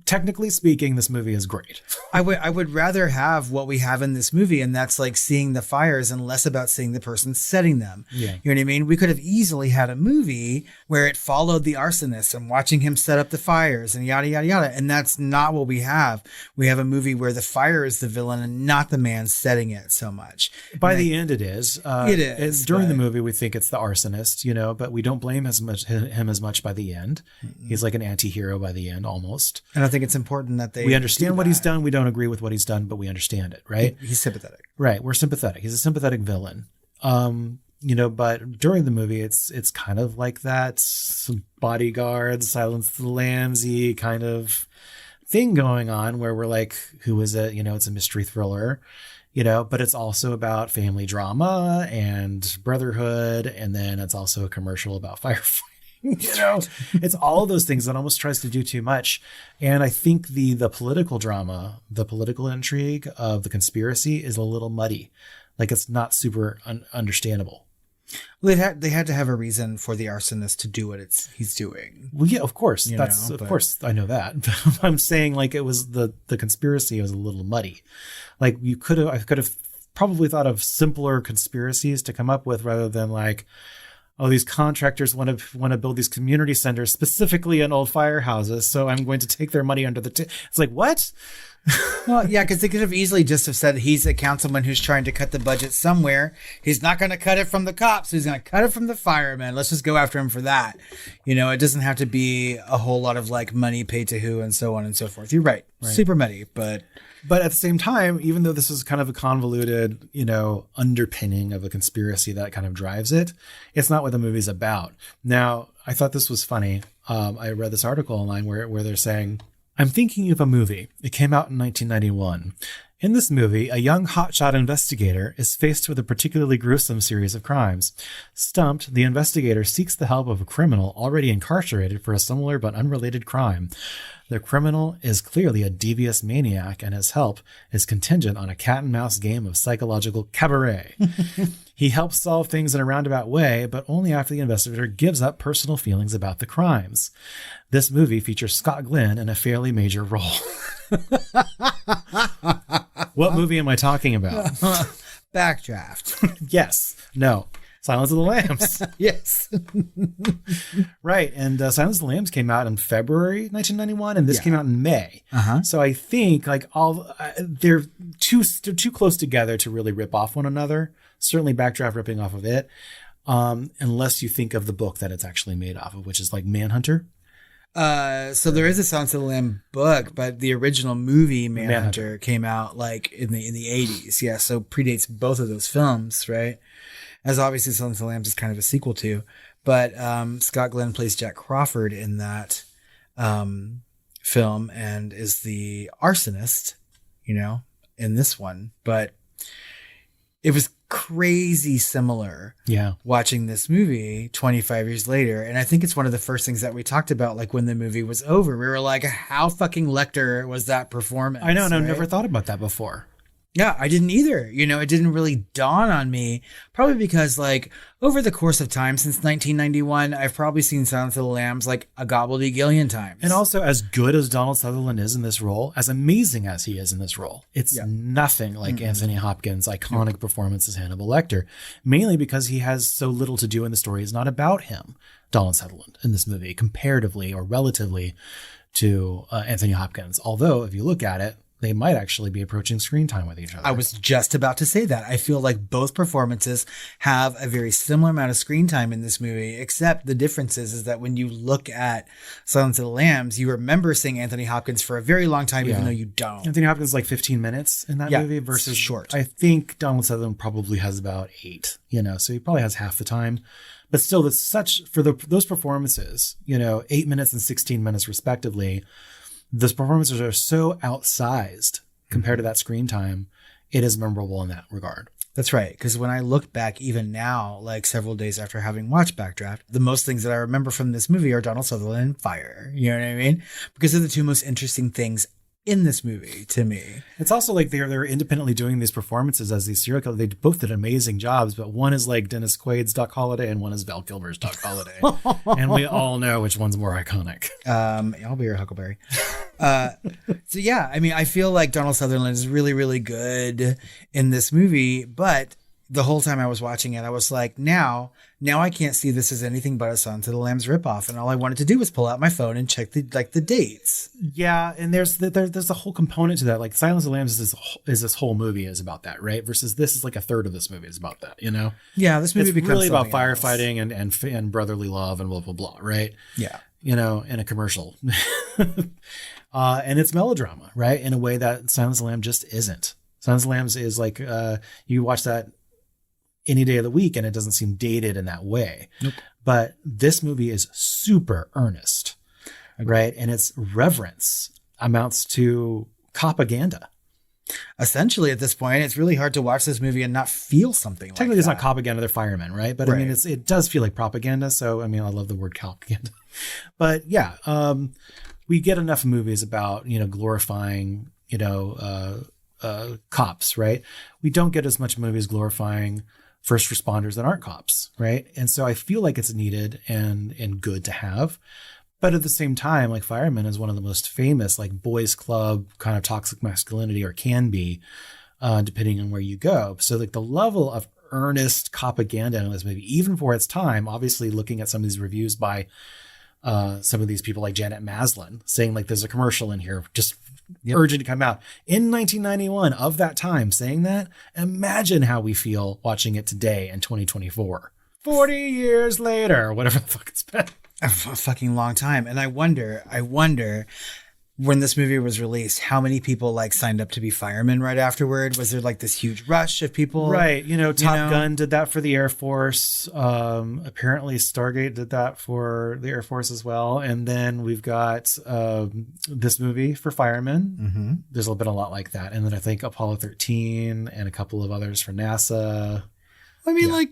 technically speaking, this movie is great. I would rather have what we have in this movie, and that's like seeing the fires and less about seeing the person setting them. Yeah. You know what I mean? We could have easily had a movie where it followed the arsonist and watching him set up the fires and yada, yada, yada. And that's not what we have. We have a movie where the fire is the villain and not the man setting it so much. By the end, it is. It is. During the movie, we think it's the arsonist, you know, but we don't blame him as much by the end. Mm-hmm. He's like an anti-hero by the end, almost. And I think it's important that we understand what he's done. We don't agree with what he's done, but we understand it, right? He's sympathetic. Right. We're sympathetic. He's a sympathetic villain. You know, but during the movie, it's kind of like that bodyguard, Silence of the Lambs-y kind of thing going on where we're like, who is it? You know, it's a mystery thriller, you know, but it's also about family drama and brotherhood. And then it's also a commercial about firefighting. You know, it's all of those things that almost tries to do too much. And I think the political drama, the political intrigue of the conspiracy is a little muddy. Like it's not super understandable. Well, they had to have a reason for the arsonist to do what he's doing. Well, yeah, of course. Of course I know that. I'm saying like it was the conspiracy was a little muddy. Like I could have probably thought of simpler conspiracies to come up with rather than like, oh, these contractors want to build these community centers specifically in old firehouses, so I'm going to take their money under the table. It's like, what? Well, yeah, because they could have easily just have said he's a councilman who's trying to cut the budget somewhere. He's not going to cut it from the cops. He's going to cut it from the firemen. Let's just go after him for that. It doesn't have to be a whole lot of like money paid to who and so on and so forth. You're right. Super muddy, but at the same time, even though this is kind of a convoluted, underpinning of a conspiracy that kind of drives it, it's not what the movie's about. Now, I thought this was funny. I read this article online where they're saying, I'm thinking of a movie. It came out in 1991. In this movie, a young hotshot investigator is faced with a particularly gruesome series of crimes. Stumped, the investigator seeks the help of a criminal already incarcerated for a similar but unrelated crime. The criminal is clearly a devious maniac, and his help is contingent on a cat-and-mouse game of psychological cabaret. He helps solve things in a roundabout way, but only after the investigator gives up personal feelings about the crimes. This movie features Scott Glenn in a fairly major role. What movie am I talking about? Backdraft. Yes. No. Silence of the Lambs. Yes. Right. And Silence of the Lambs came out in February 1991, and this came out in May. So I think like they're too close together to really rip off one another. Certainly Backdraft ripping off of it, unless you think of the book that it's actually made off of, which is like Manhunter. So there is a Silence of the Lamb book, but the original movie Manhunter came out like in the 80s. Yeah, so predates both of those films, right? As obviously Silence of the Lambs is kind of a sequel to, but Scott Glenn plays Jack Crawford in that film and is the arsonist, in this one. But it was crazy similar watching this movie 25 years later. And I think it's one of the first things that we talked about, like when the movie was over, we were like, how fucking Lecter was that performance? I know, and I've right? never thought about that before. Yeah, I didn't either. It didn't really dawn on me, probably because like over the course of time since 1991, I've probably seen Silence of the Lambs like a gobbledygillion times. And also, as good as Donald Sutherland is in this role, as amazing as he is in this role, it's nothing like Anthony Hopkins' iconic performance as Hannibal Lecter, mainly because he has so little to do in the story. It's not about him, Donald Sutherland, in this movie, comparatively or relatively to Anthony Hopkins. Although, if you look at it, they might actually be approaching screen time with each other. I was just about to say that. I feel like both performances have a very similar amount of screen time in this movie, except the difference is that when you look at Silence of the Lambs, you remember seeing Anthony Hopkins for a very long time, even though you don't. Anthony Hopkins is like 15 minutes in that movie versus short. I think Donald Sutherland probably has about 8, so he probably has half the time. But still, that's such, for those performances, 8 minutes and 16 minutes respectively, those performances are so outsized compared to that screen time. It is memorable in that regard. That's right. Because when I look back even now, like several days after having watched Backdraft, the most things that I remember from this movie are Donald Sutherland and fire. You know what I mean? Because they're the two most interesting things in this movie to me. It's also like they're independently doing these performances as these serial killers. They both did amazing jobs, but one is like Dennis Quaid's Doc Holliday and one is Val Kilmer's Doc Holliday. And we all know which one's more iconic. I'll be your Huckleberry. So yeah, I mean, I feel like Donald Sutherland is really, really good in this movie, but the whole time I was watching it, I was like, now I can't see this as anything but a Silence of the Lambs ripoff. And all I wanted to do was pull out my phone and check the dates. Yeah. And there's a whole component to that. Like Silence of the Lambs is this whole movie is about that, right? Versus this is like a third of this movie is about that, Yeah. This movie becomes really about firefighting and brotherly love and blah, blah, blah. Right. Yeah. In a commercial. And it's melodrama, right? In a way that Silence of the Lambs just isn't. Silence of the Lambs is like, you watch that any day of the week and it doesn't seem dated in that way. Nope. But this movie is super earnest, right? And its reverence amounts to propaganda. Essentially, at this point, it's really hard to watch this movie and not feel something like that. Technically, it's not propaganda, they're firemen, right? But I mean, it does feel like propaganda. So, I mean, I love the word propaganda. But yeah, we get enough movies about, glorifying, cops, right? We don't get as much movies glorifying first responders that aren't cops, right? And so I feel like it's needed and good to have. But at the same time, like firemen is one of the most famous, like boys club kind of toxic masculinity, or can be, depending on where you go. So like the level of earnest propaganda in this movie, even for its time, obviously looking at some of these reviews by some of these people like Janet Maslin saying like there's a commercial in here just urgent to come out in 1991 of that time saying that. Imagine how we feel watching it today in 2024, 40 years later, whatever the fuck it's been. A fucking long time. And I wonder when this movie was released, how many people like signed up to be firemen right afterward? Was there like this huge rush of people? Right. Top Gun did that for the Air Force. Apparently Stargate did that for the Air Force as well. And then we've got this movie for firemen. Mm-hmm. There's been a lot like that. And then I think Apollo 13 and a couple of others for NASA. I mean, like,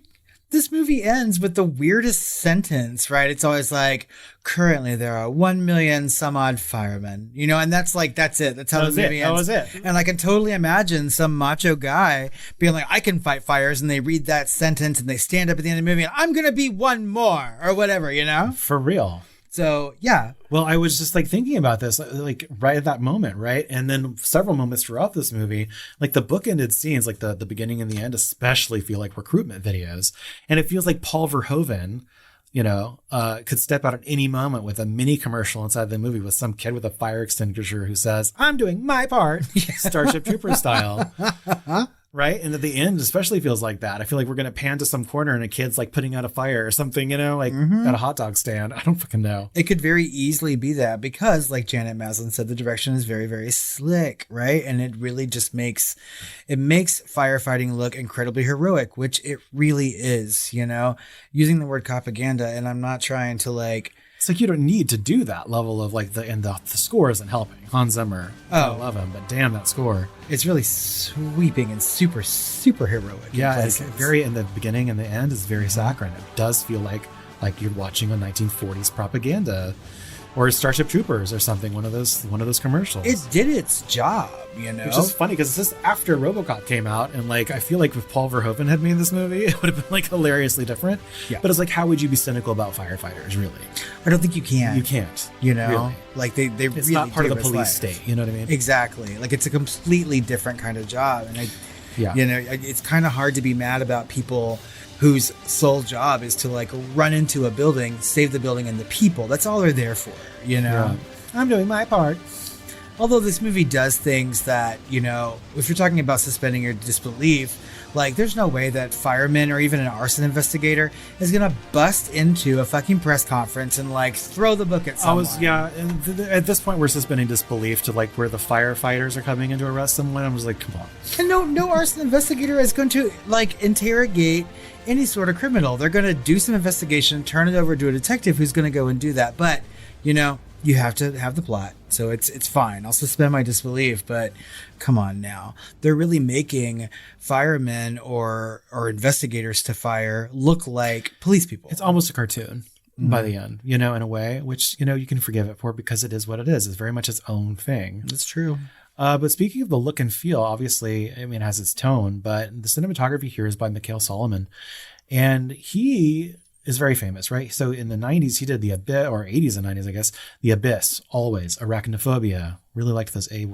this movie ends with the weirdest sentence, right? It's always like, currently there are 1 million some odd firemen, and that's it. That's how the movie ends. That was it. And I can totally imagine some macho guy being like, I can fight fires. And they read that sentence and they stand up at the end of the movie and I'm going to be one more or whatever, For real. So, yeah. Well, I was just like thinking about this, like right at that moment, right? And then several moments throughout this movie, like the bookended scenes, like the beginning and the end, especially feel like recruitment videos. And it feels like Paul Verhoeven, could step out at any moment with a mini commercial inside the movie with some kid with a fire extinguisher who says, I'm doing my part, Starship Trooper style. Right. And at the end, especially feels like that. I feel like we're going to pan to some corner and a kid's like putting out a fire or something, at a hot dog stand. I don't fucking know. It could very easily be that because, like Janet Maslin said, the direction is very, very slick. Right. And it really just makes firefighting look incredibly heroic, which it really is, using the word propaganda. And I'm not trying to like. It's like you don't need to do that level of like the score isn't helping. Hans Zimmer, I love him, but damn that score. It's really sweeping and super, super heroic. Yeah, it's very in the beginning and the end is very saccharine. It does feel like you're watching a 1940s propaganda or Starship Troopers or something. One of those commercials. It did its job, Which is funny because it's just after RoboCop came out, and like I feel like if Paul Verhoeven had made this movie, it would have been like hilariously different. Yeah. But it's like, how would you be cynical about firefighters? Really, I don't think you can. You can't. Really. Like they it's really not part of the police life. state. You know what I mean? Exactly. Like it's a completely different kind of job, and it's kind of hard to be mad about people whose sole job is to like run into a building, save the building and the people. That's all they're there for, Yeah. I'm doing my part. Although this movie does things that, if you're talking about suspending your disbelief, like there's no way that firemen or even an arson investigator is going to bust into a fucking press conference and like throw the book at someone. At this point we're suspending disbelief to like where the firefighters are coming in to arrest someone. I was like, come on. And no arson investigator is going to like interrogate any sort of criminal. They're going to do some investigation, turn it over to a detective who's going to go and do that. But, you have to have the plot. So it's fine. I'll suspend my disbelief, but come on now. They're really making firemen or investigators to fire look like police people. It's almost a cartoon by the end, in a way, which, you can forgive it for because it is what it is. It's very much its own thing. That's true. But speaking of the look and feel, obviously, it has its tone, but the cinematography here is by Mikhail Solomon. And he is very famous, right? So in the 90s, he did The Abyss, or 80s and 90s, I guess, The Abyss, Always, Arachnophobia. Really liked those A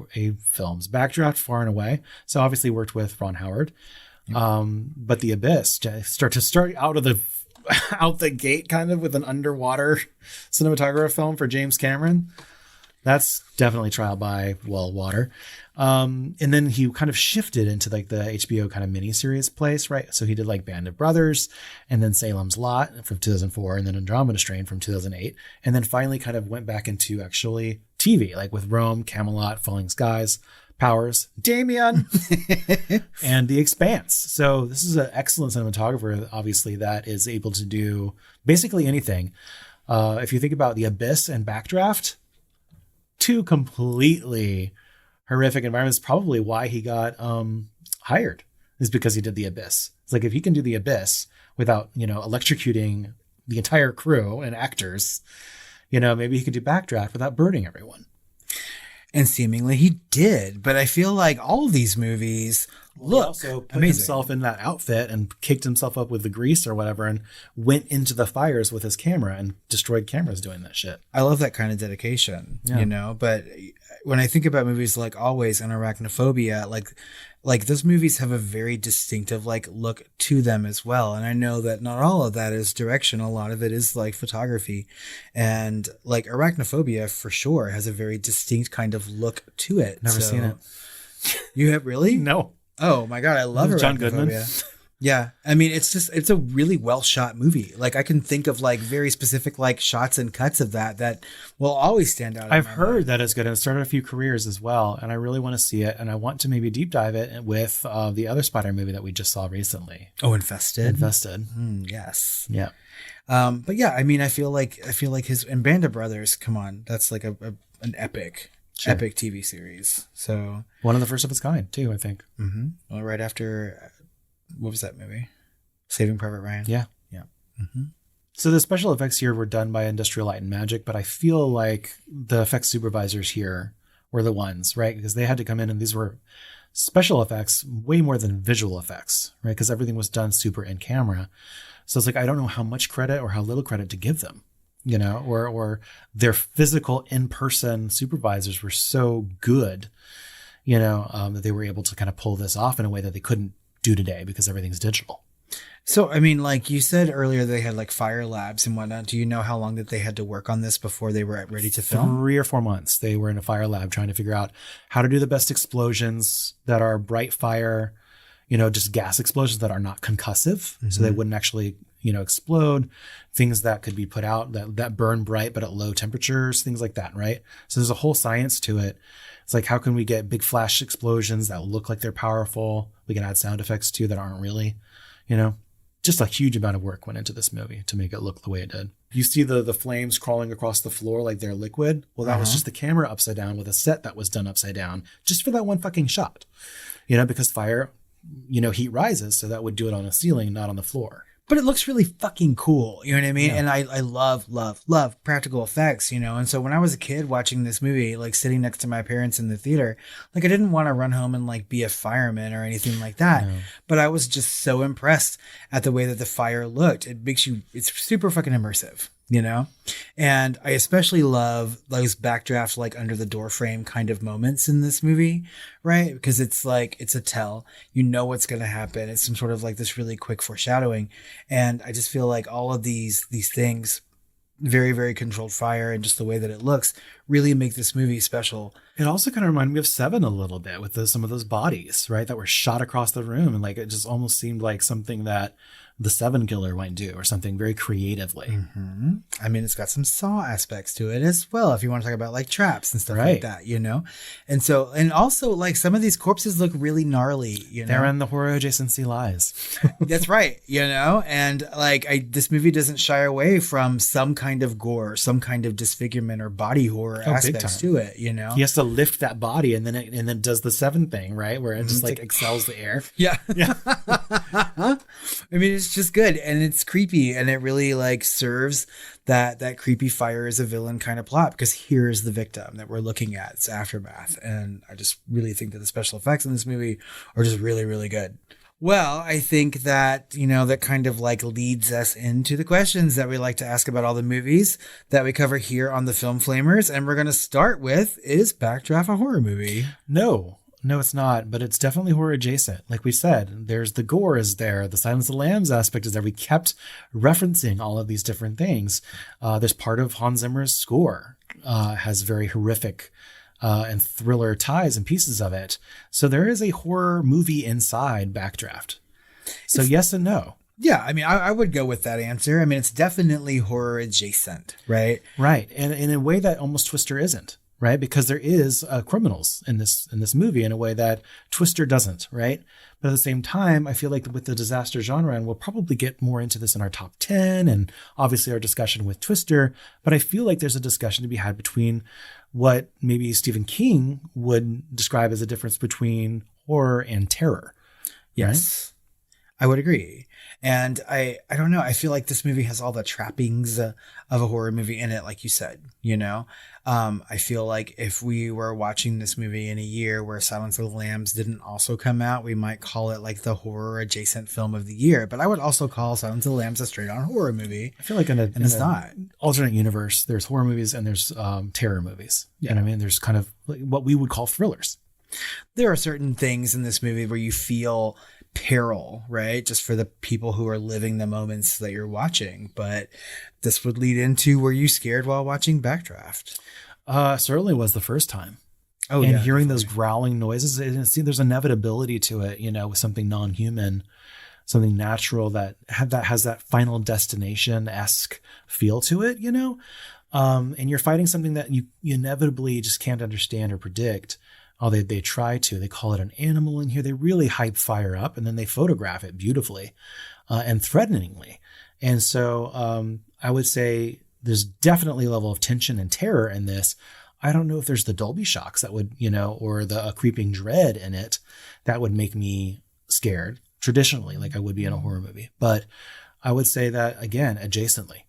films. Backdraft, Far and Away. So obviously worked with Ron Howard. But The Abyss, start out the gate kind of with an underwater cinematographer film for James Cameron. That's definitely trial by water. And then he kind of shifted into like the HBO kind of miniseries place, right? So he did like Band of Brothers and then Salem's Lot from 2004 and then Andromeda Strain from 2008. And then finally kind of went back into actually TV, like with Rome, Camelot, Falling Skies, Powers, Damien, and The Expanse. So this is an excellent cinematographer, obviously, that is able to do basically anything. If you think about The Abyss and Backdraft, two completely horrific environments. Probably why he got hired is because he did The Abyss. It's like if he can do The Abyss without electrocuting the entire crew and actors, maybe he could do Backdraft without burning everyone. And seemingly he did. But I feel like all of these movies look also put amazing. himself in that outfit and kicked himself up with the grease or whatever and went into the fires with his camera and destroyed cameras doing that shit. I love that kind of dedication, you know, but when I think about movies like Always and Arachnophobia, like those movies have a very distinctive like look to them as well. And I know that not all of that is direction. A lot of it is like photography, and like Arachnophobia for sure has a very distinct kind of look to it. Never seen it. You have really? No. Oh my God. I love John Arachnophobia. Goodman. Yeah. I mean, it's a really well shot movie. Like I can think of like very specific like shots and cuts of that will always stand out. I've heard that it's good. And it started a few careers as well. And I really want to see it. And I want to maybe deep dive it with the other Spider movie that we just saw recently. Oh, Infested. Infested. Yes. Yeah. But yeah, I mean, I feel like his and Band of Brothers, come on. That's like an epic TV series. So one of the first of its kind too, I think. Mm-hmm. Well, right after, what was that movie? Saving Private Ryan. Yeah. Yeah. Mm-hmm. So the special effects here were done by Industrial Light and Magic, but I feel like the effects supervisors here were the ones, right? Because they had to come in and these were special effects way more than visual effects, right? Because everything was done super in camera. So it's like, I don't know how much credit or how little credit to give them, you know, or their physical in-person supervisors were so good, you know, that they were able to kind of pull this off in a way that they couldn't do today because everything's digital. So, I mean, like you said earlier, they had like fire labs and whatnot. Do you know how long that they had to work on this before they were ready to film? 3 or 4 months. They were in a fire lab trying to figure out how to do the best explosions that are bright fire, you know, just gas explosions that are not concussive. Mm-hmm. So they wouldn't actually, you know, explode, things that could be put out that burn bright, but at low temperatures, things like that. Right. So there's a whole science to it. It's like, how can we get big flash explosions that look like they're powerful? We can add sound effects too that aren't really, you know, just a huge amount of work went into this movie to make it look the way it did. You see the flames crawling across the floor like they're liquid. Well, that was just the camera upside down with a set that was done upside down just for that one fucking shot, you know, because fire, you know, heat rises. So that would do it on a ceiling, not on the floor. But it looks really fucking cool. You know what I mean? Yeah. And I love practical effects, you know? And so when I was a kid watching this movie, like sitting next to my parents in the theater, like I didn't want to run home and like be a fireman or anything like that. No. But I was just so impressed at the way that the fire looked. It's super fucking immersive, you know? And I especially love those backdraft, like under the door frame kind of moments in this movie, right? Because it's like, it's a tell, you know what's going to happen. It's some sort of like this really quick foreshadowing. And I just feel like all of these things, very, very controlled fire and just the way that it looks really make this movie special. It also kind of reminded me of Seven a little bit with some of those bodies, right? That were shot across the room. And like, it just almost seemed like something that the Seven killer might do or something very creatively. Mm-hmm. I mean, it's got some Saw aspects to it as well. If you want to talk about like traps and stuff like that, you know? And so, and also like some of these corpses look really gnarly, you know? They're in the horror adjacency lies. That's right. You know? And like, this movie doesn't shy away from some kind of gore, some kind of disfigurement or body horror aspects to it, you know? He has to lift that body and then does the Seven thing, right? Where it just like excels the air. Yeah. Yeah. I mean, it's just good and it's creepy and it really like serves that creepy fire as a villain kind of plot, because here is the victim that we're looking at, its aftermath. And I just really think that the special effects in this movie are just really, really good. Well, I think that, you know, that kind of like leads us into the questions that we like to ask about all the movies that we cover here on the Film Flamers. And we're going to start with, is Backdraft a horror movie? No, it's not, but it's definitely horror adjacent. Like we said, there's the gore is there. The Silence of the Lambs aspect is there. We kept referencing all of these different things. There's part of Hans Zimmer's score has very horrific and thriller ties and pieces of it. So there is a horror movie inside Backdraft. So yes and no. Yeah, I mean, I would go with that answer. I mean, it's definitely horror adjacent, right? Right. And in a way that almost Twister isn't. Right, because there is criminals in this movie in a way that Twister doesn't, right? But at the same time, I feel like with the disaster genre, and we'll probably get more into this in our top 10 and obviously our discussion with Twister, but I feel like there's a discussion to be had between what maybe Stephen King would describe as a difference between horror and terror. Yes, right? I would agree. And I don't know. I feel like this movie has all the trappings of a horror movie in it, like you said, you know. I feel like if we were watching this movie in a year where Silence of the Lambs didn't also come out, we might call it like the horror adjacent film of the year. But I would also call Silence of the Lambs a straight on horror movie. I feel like in it's not alternate universe, there's horror movies and there's terror movies. Yeah. And I mean, there's kind of like what we would call thrillers. There are certain things in this movie where you feel peril, right? Just for the people who are living the moments that you're watching. But this would lead into, were you scared while watching Backdraft? Certainly was the first time. Oh, and yeah, hearing those growling noises, and see, there's inevitability to it, you know, with something non-human, something natural that has that Final Destination-esque feel to it, you know? And you're fighting something that you inevitably just can't understand or predict. Oh, they try to. They call it an animal in here. They really hype fire up, and then they photograph it beautifully and threateningly. And so I would say there's definitely a level of tension and terror in this. I don't know if there's the Dolby shocks that would, you know, or the creeping dread in it that would make me scared traditionally, like I would be in a horror movie. But I would say that, again, adjacently.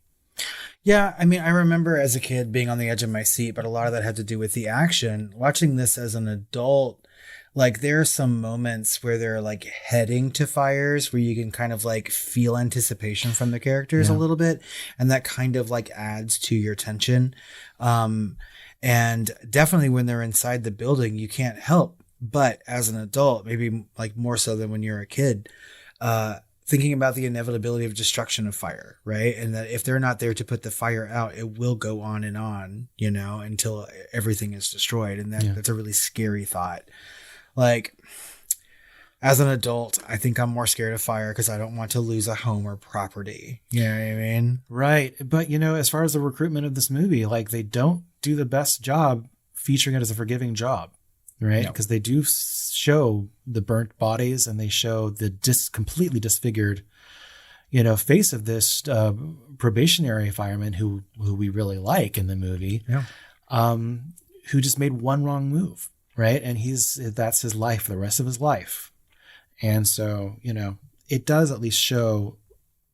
Yeah, I mean, I remember as a kid being on the edge of my seat, but a lot of that had to do with the action. Watching this as an adult, like there are some moments where they're like heading to fires where you can kind of like feel anticipation from the characters a little bit. And that kind of like adds to your tension. And definitely when they're inside the building, you can't help but as an adult, maybe like more so than when you're a kid, thinking about the inevitability of destruction of fire, right? And that if they're not there to put the fire out, it will go on, you know, until everything is destroyed. And that's a really scary thought. Like, as an adult, I think I'm more scared of fire because I don't want to lose a home or property. You know what I mean? Right. But, you know, as far as the recruitment of this movie, like they don't do the best job featuring it as a forgiving job. Right. Because they do show the burnt bodies and they show the completely disfigured, you know, face of this probationary fireman who we really like in the movie, who just made one wrong move. Right. And that's his life for the rest of his life. And so, you know, it does at least show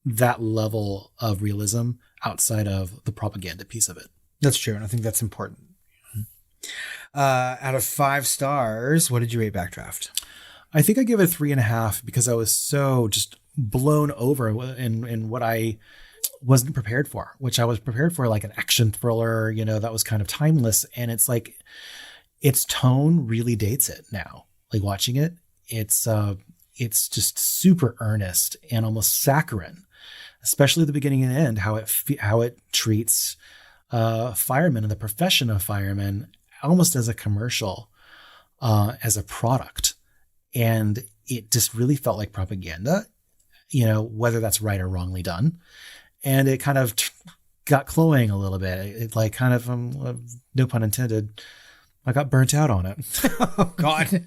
that level of realism outside of the propaganda piece of it. That's true. And I think that's important. Out of 5 stars, what did you rate Backdraft? I think I give it 3.5 because I was so just blown over in what I wasn't prepared for, which I was prepared for like an action thriller, you know, that was kind of timeless. And it's like, its tone really dates it now. Like watching it, it's just super earnest and almost saccharine, especially the beginning and end, how it treats firemen and the profession of firemen almost as a commercial, as a product. And it just really felt like propaganda, you know, whether that's right or wrongly done. And it kind of got cloying a little bit. It like kind of, no pun intended, I got burnt out on it. Oh, God.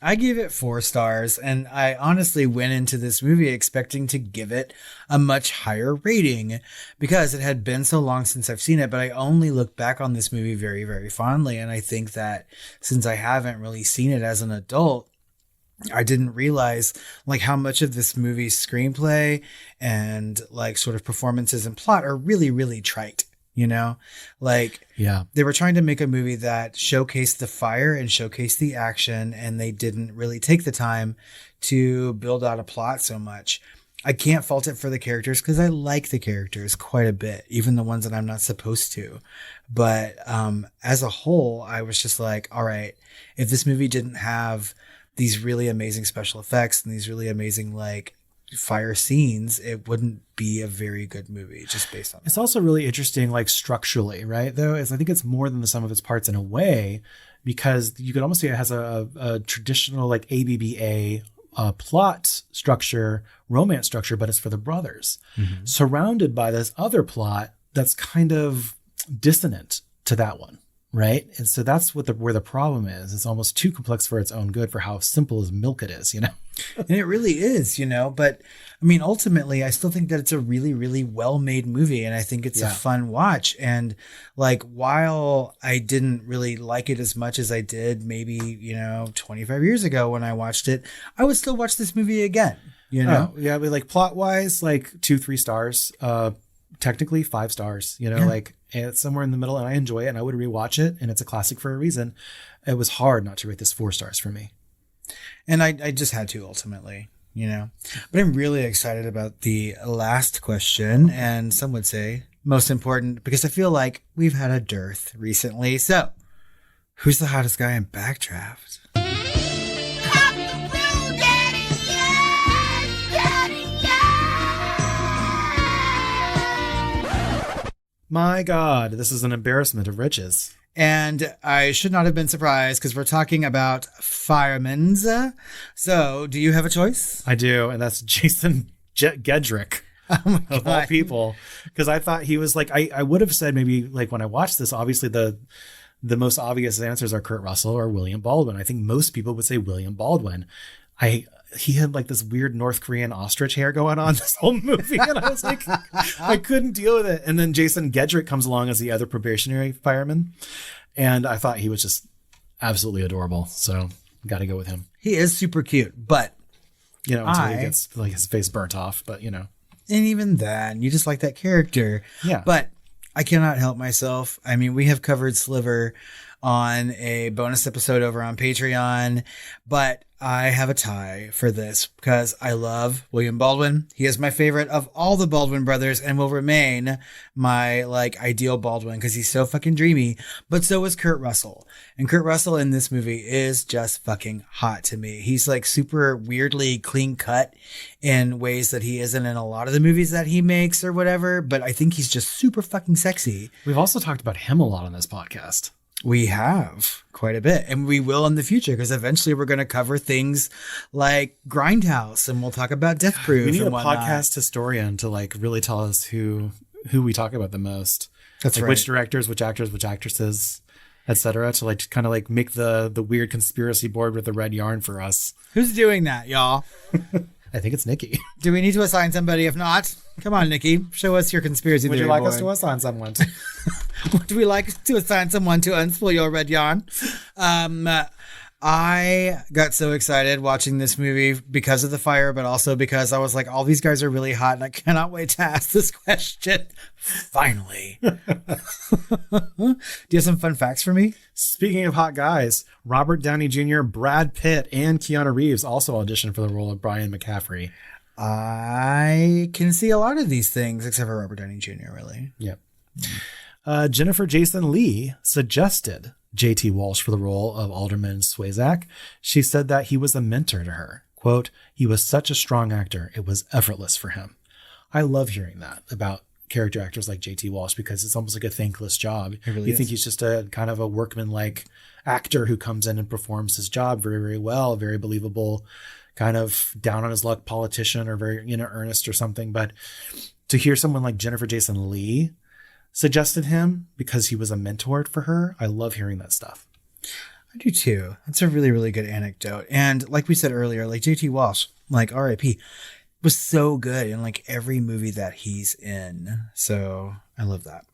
I give it 4 stars, and I honestly went into this movie expecting to give it a much higher rating because it had been so long since I've seen it, but I only look back on this movie very, very fondly. And I think that since I haven't really seen it as an adult, I didn't realize like how much of this movie's screenplay and like sort of performances and plot are really, really trite. You know, like they were trying to make a movie that showcased the fire and showcased the action, and they didn't really take the time to build out a plot so much. I can't fault it for the characters because I like the characters quite a bit, even the ones that I'm not supposed to. But as a whole, I was just like, all right, if this movie didn't have these really amazing special effects and these really amazing like fire scenes, it wouldn't be a very good movie just based on It's also really interesting, like structurally, right? Though, I think it's more than the sum of its parts in a way, because you could almost say it has a traditional like ABBA plot structure, romance structure, but it's for the brothers, surrounded by this other plot that's kind of dissonant to that one, right? And so that's where the problem is. It's almost too complex for its own good for how simple as milk it is, you know? And it really is, but I mean, ultimately, I still think that it's a really, really well-made movie, and I think it's a fun watch. And like, while I didn't really like it as much as I did maybe, 25 years ago when I watched it, I would still watch this movie again, Oh, yeah, but like plot-wise, like 2-3 stars, technically 5 stars, like it's somewhere in the middle, and I enjoy it, and I would rewatch it, and it's a classic for a reason. It was hard not to rate this 4 stars for me. And I just had to ultimately, But I'm really excited about the last question, and some would say most important, because I feel like we've had a dearth recently. So, who's the hottest guy in Backdraft? My God, this is an embarrassment of riches. And I should not have been surprised because we're talking about firemen. So, do you have a choice? I do, and that's Jason Gedrick. Oh my God. Of all people. Because I thought he was like, I would have said maybe like when I watched this, obviously the most obvious answers are Kurt Russell or William Baldwin. I think most people would say William Baldwin. He had like this weird North Korean ostrich hair going on this whole movie. And I was like, I couldn't deal with it. And then Jason Gedrick comes along as the other probationary fireman. And I thought he was just absolutely adorable. So got to go with him. He is super cute, but until he gets like his face burnt off, but And even then, you just like that character. Yeah. But I cannot help myself. I mean, we have covered Sliver on a bonus episode over on Patreon, but I have a tie for this because I love William Baldwin. He is my favorite of all the Baldwin brothers and will remain my ideal Baldwin because he's so fucking dreamy. But so is Kurt Russell. And Kurt Russell in this movie is just fucking hot to me. He's like super weirdly clean cut in ways that he isn't in a lot of the movies that he makes or whatever. But I think he's just super fucking sexy. We've also talked about him a lot on this podcast. We have quite a bit, and we will in the future because eventually we're going to cover things like Grindhouse, and we'll talk about Death Proof. We need and a podcast historian to really tell us who we talk about the most. That's right. Which directors, which actors, which actresses, etc. To kind of make the weird conspiracy board with the red yarn for us. Who's doing that, y'all? I think it's Nikki. Do we need to assign somebody? If not, come on, Nikki, show us your conspiracy theory. Would you like board. us to assign someone? Would we like to assign someone to unspool your red yarn? I got so excited watching this movie because of the fire, but also because I was like, all these guys are really hot and I cannot wait to ask this question. Finally. Do you have some fun facts for me? Speaking of hot guys, Robert Downey Jr., Brad Pitt, and Keanu Reeves also auditioned for the role of Brian McCaffrey. I can see a lot of these things, except for Robert Downey Jr., really. Yep. Jennifer Jason Leigh suggested J.T. Walsh for the role of Alderman Swayzak. She said that he was a mentor to her. Quote, he was such a strong actor. It was effortless for him. I love hearing that about character actors like J.T. Walsh because it's almost like a thankless job. It really you is. think he's just a kind of a workman-like actor who comes in and performs his job very, very well, very believable, kind of down on his luck politician or very, earnest or something. But to hear someone like Jennifer Jason Leigh suggested him because he was a mentor for her, I love hearing that stuff. I do too. That's a really, really good anecdote. And like we said earlier, like J.T. Walsh, like R.I.P., was so good in every movie that he's in. So I love that.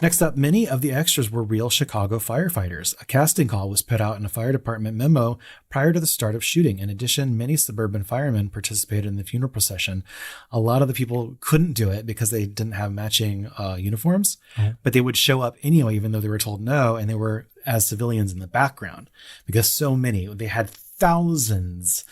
Next up, many of the extras were real Chicago firefighters. A casting call was put out in a fire department memo prior to the start of shooting. In addition, many suburban firemen participated in the funeral procession. A lot of the people couldn't do it because they didn't have matching uniforms, but they would show up anyway, even though they were told no, and they were as civilians in the background because they had thousands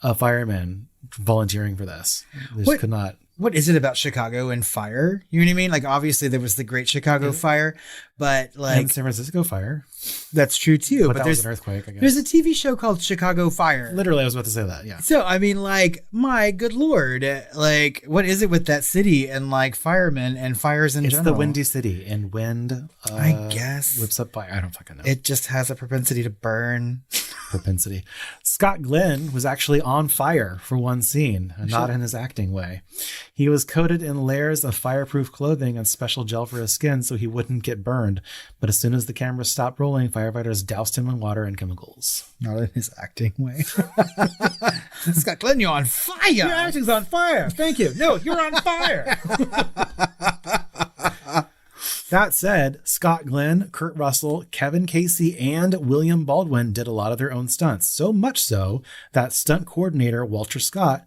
of firemen volunteering for this. They just could not. What is it about Chicago and fire? You know what I mean? Obviously there was the Great Chicago Fire, but and San Francisco fire. That's true too. But there's an earthquake, I guess. There's a TV show called Chicago Fire. Literally, I was about to say that, yeah. So, I mean, my good Lord, what is it with that city and firemen and fires in general? It's the Windy City, and wind, I guess, whips up fire. I don't fucking know. It just has a propensity to burn. propensity. Scott Glenn was actually on fire for one scene, and not in his acting way. He was coated in layers of fireproof clothing and special gel for his skin so he wouldn't get burned. But as soon as the camera stopped rolling, firefighters doused him in water and chemicals. Not in his acting way. Scott Glenn, you're on fire. Your acting's on fire. Thank you. No, you're on fire. That said, Scott Glenn, Kurt Russell, Kevin Casey, and William Baldwin did a lot of their own stunts. So much so that stunt coordinator Walter Scott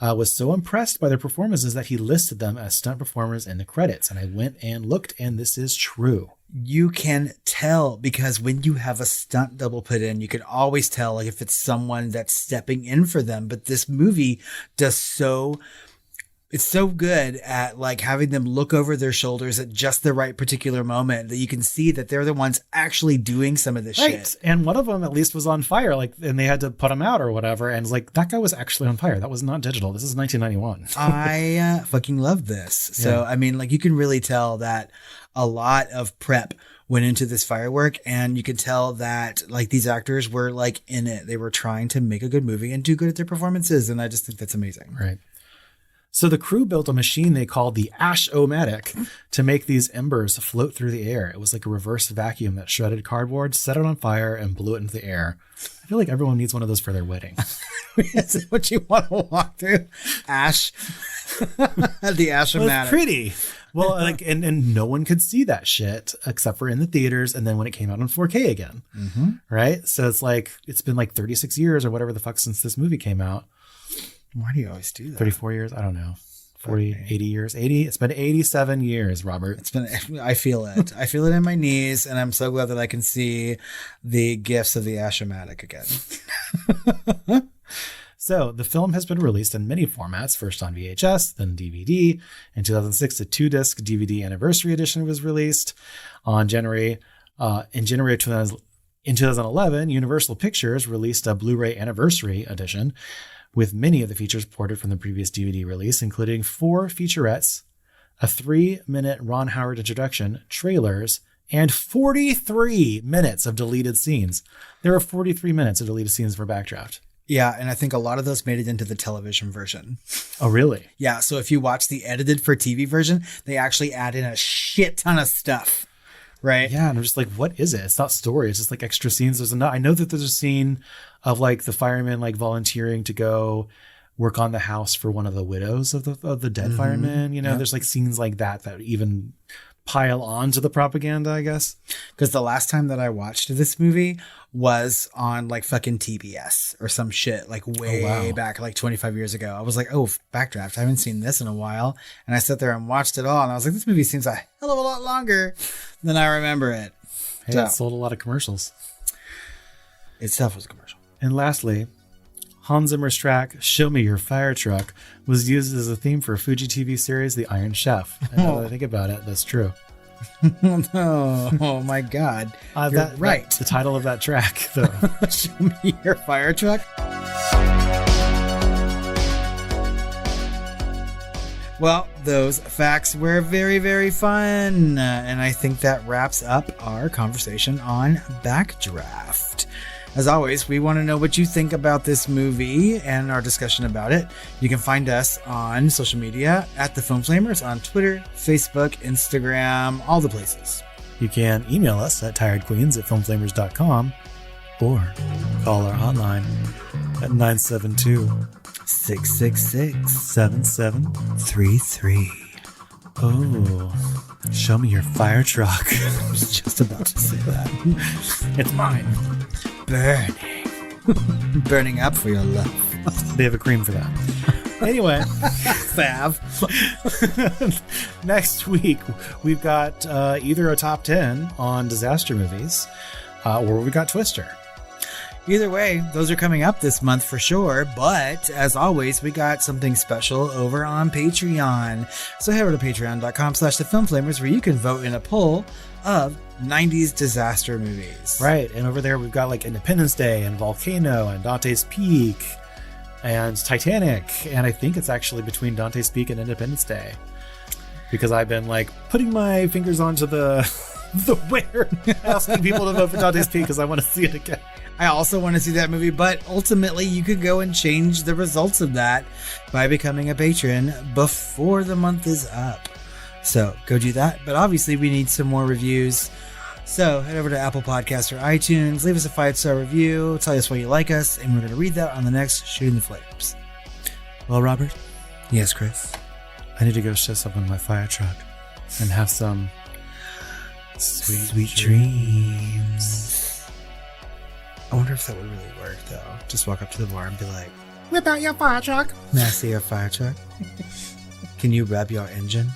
was so impressed by their performances that he listed them as stunt performers in the credits. And I went and looked, and this is true. You can tell because when you have a stunt double put in, you can always tell like if it's someone that's stepping in for them. But this movie it's so good at like having them look over their shoulders at just the right particular moment that you can see that they're the ones actually doing some of this shit. And one of them at least was on fire, and they had to put him out or whatever. And like that guy was actually on fire. That was not digital. This is 1991. I fucking love this. So, I mean, like you can really tell that a lot of prep went into this firework, and you can tell that like these actors were like in it. They were trying to make a good movie and do good at their performances. And I just think that's amazing. Right. So the crew built a machine they called the Ash-O-Matic to make these embers float through the air. It was like a reverse vacuum that shredded cardboard, set it on fire, and blew it into the air. I feel like everyone needs one of those for their wedding. Is it what you want to walk through? Ash. The Ash-O-Matic. Well, it's pretty. Well, like, and no one could see that shit except for in the theaters. And then when it came out on 4K again, right? So it's like, it's been like 36 years or whatever the fuck since this movie came out. Why do you always do that? 34 years? I don't know. 40, 80 years. 80? It's been 87 years, Robert. I feel it. I feel it in my knees, and I'm so glad that I can see the gifts of the Ash-O-Matic again. So the film has been released in many formats, first on VHS, then DVD. In 2006, a 2-disc DVD anniversary edition was released. In January of 2011, Universal Pictures released a Blu-ray anniversary edition with many of the features ported from the previous DVD release, including 4 featurettes, a 3-minute Ron Howard introduction, trailers, and 43 minutes of deleted scenes. There are 43 minutes of deleted scenes for Backdraft. Yeah, and I think a lot of those made it into the television version. Oh, really? Yeah, so if you watch the edited for TV version, they actually add in a shit ton of stuff, right? Yeah, and I'm just like, what is it? It's not story. It's just like extra scenes. I know that there's a scene of like the firemen like volunteering to go work on the house for one of the widows of the dead firemen. You know, there's like scenes like that even pile on to the propaganda, I guess. Because the last time that I watched this movie was on like fucking TBS or some shit, like way back, like 25 years ago. I was like, oh, Backdraft. I haven't seen this in a while. And I sat there and watched it all. And I was like, this movie seems a hell of a lot longer than I remember it. Hey, it sold a lot of commercials. Itself was a commercial. And lastly, Hans Zimmer's track, Show Me Your Fire Truck, was used as a theme for a Fuji TV series, The Iron Chef. And now that I think about it, that's true. Oh my God. You're right. The title of that track, though. Show Me Your Fire Truck. Well, those facts were very, very fun. And I think that wraps up our conversation on Backdraft. As always, we want to know what you think about this movie and our discussion about it. You can find us on social media at The Film Flamers on Twitter, Facebook, Instagram, all the places. You can email us at tiredqueens@filmflamers.com or call our hotline at 972-666-7733. Oh, show me your fire truck. I was just about to say that. It's mine. Burning up for your love. They have a cream for that. Anyway, Fav. Next week we've got either a top 10 on disaster movies or we got Twister. Either way, those are coming up this month for sure. But as always, we got something special over on Patreon. So head over to patreon.com/thefilmflamers where you can vote in a poll of 90s disaster movies. Right. And over there, we've got like Independence Day and Volcano and Dante's Peak and Titanic. And I think it's actually between Dante's Peak and Independence Day because I've been like putting my fingers onto the the where asking people to vote for Dante's Peak because I want to see it again. I also want to see that movie, but ultimately you could go and change the results of that by becoming a patron before the month is up. So go do that. But obviously we need some more reviews. So head over to Apple Podcasts or iTunes, leave us a 5-star review, tell us why you like us, and we're going to read that on the next Shooting the Flames. Well, Robert, Yes, Chris. I need to go show someone my fire truck and have some sweet dreams. I wonder if that would really work, though. Just walk up to the bar and be like, whip out your fire truck. May I see your fire truck? Can you rev your engine?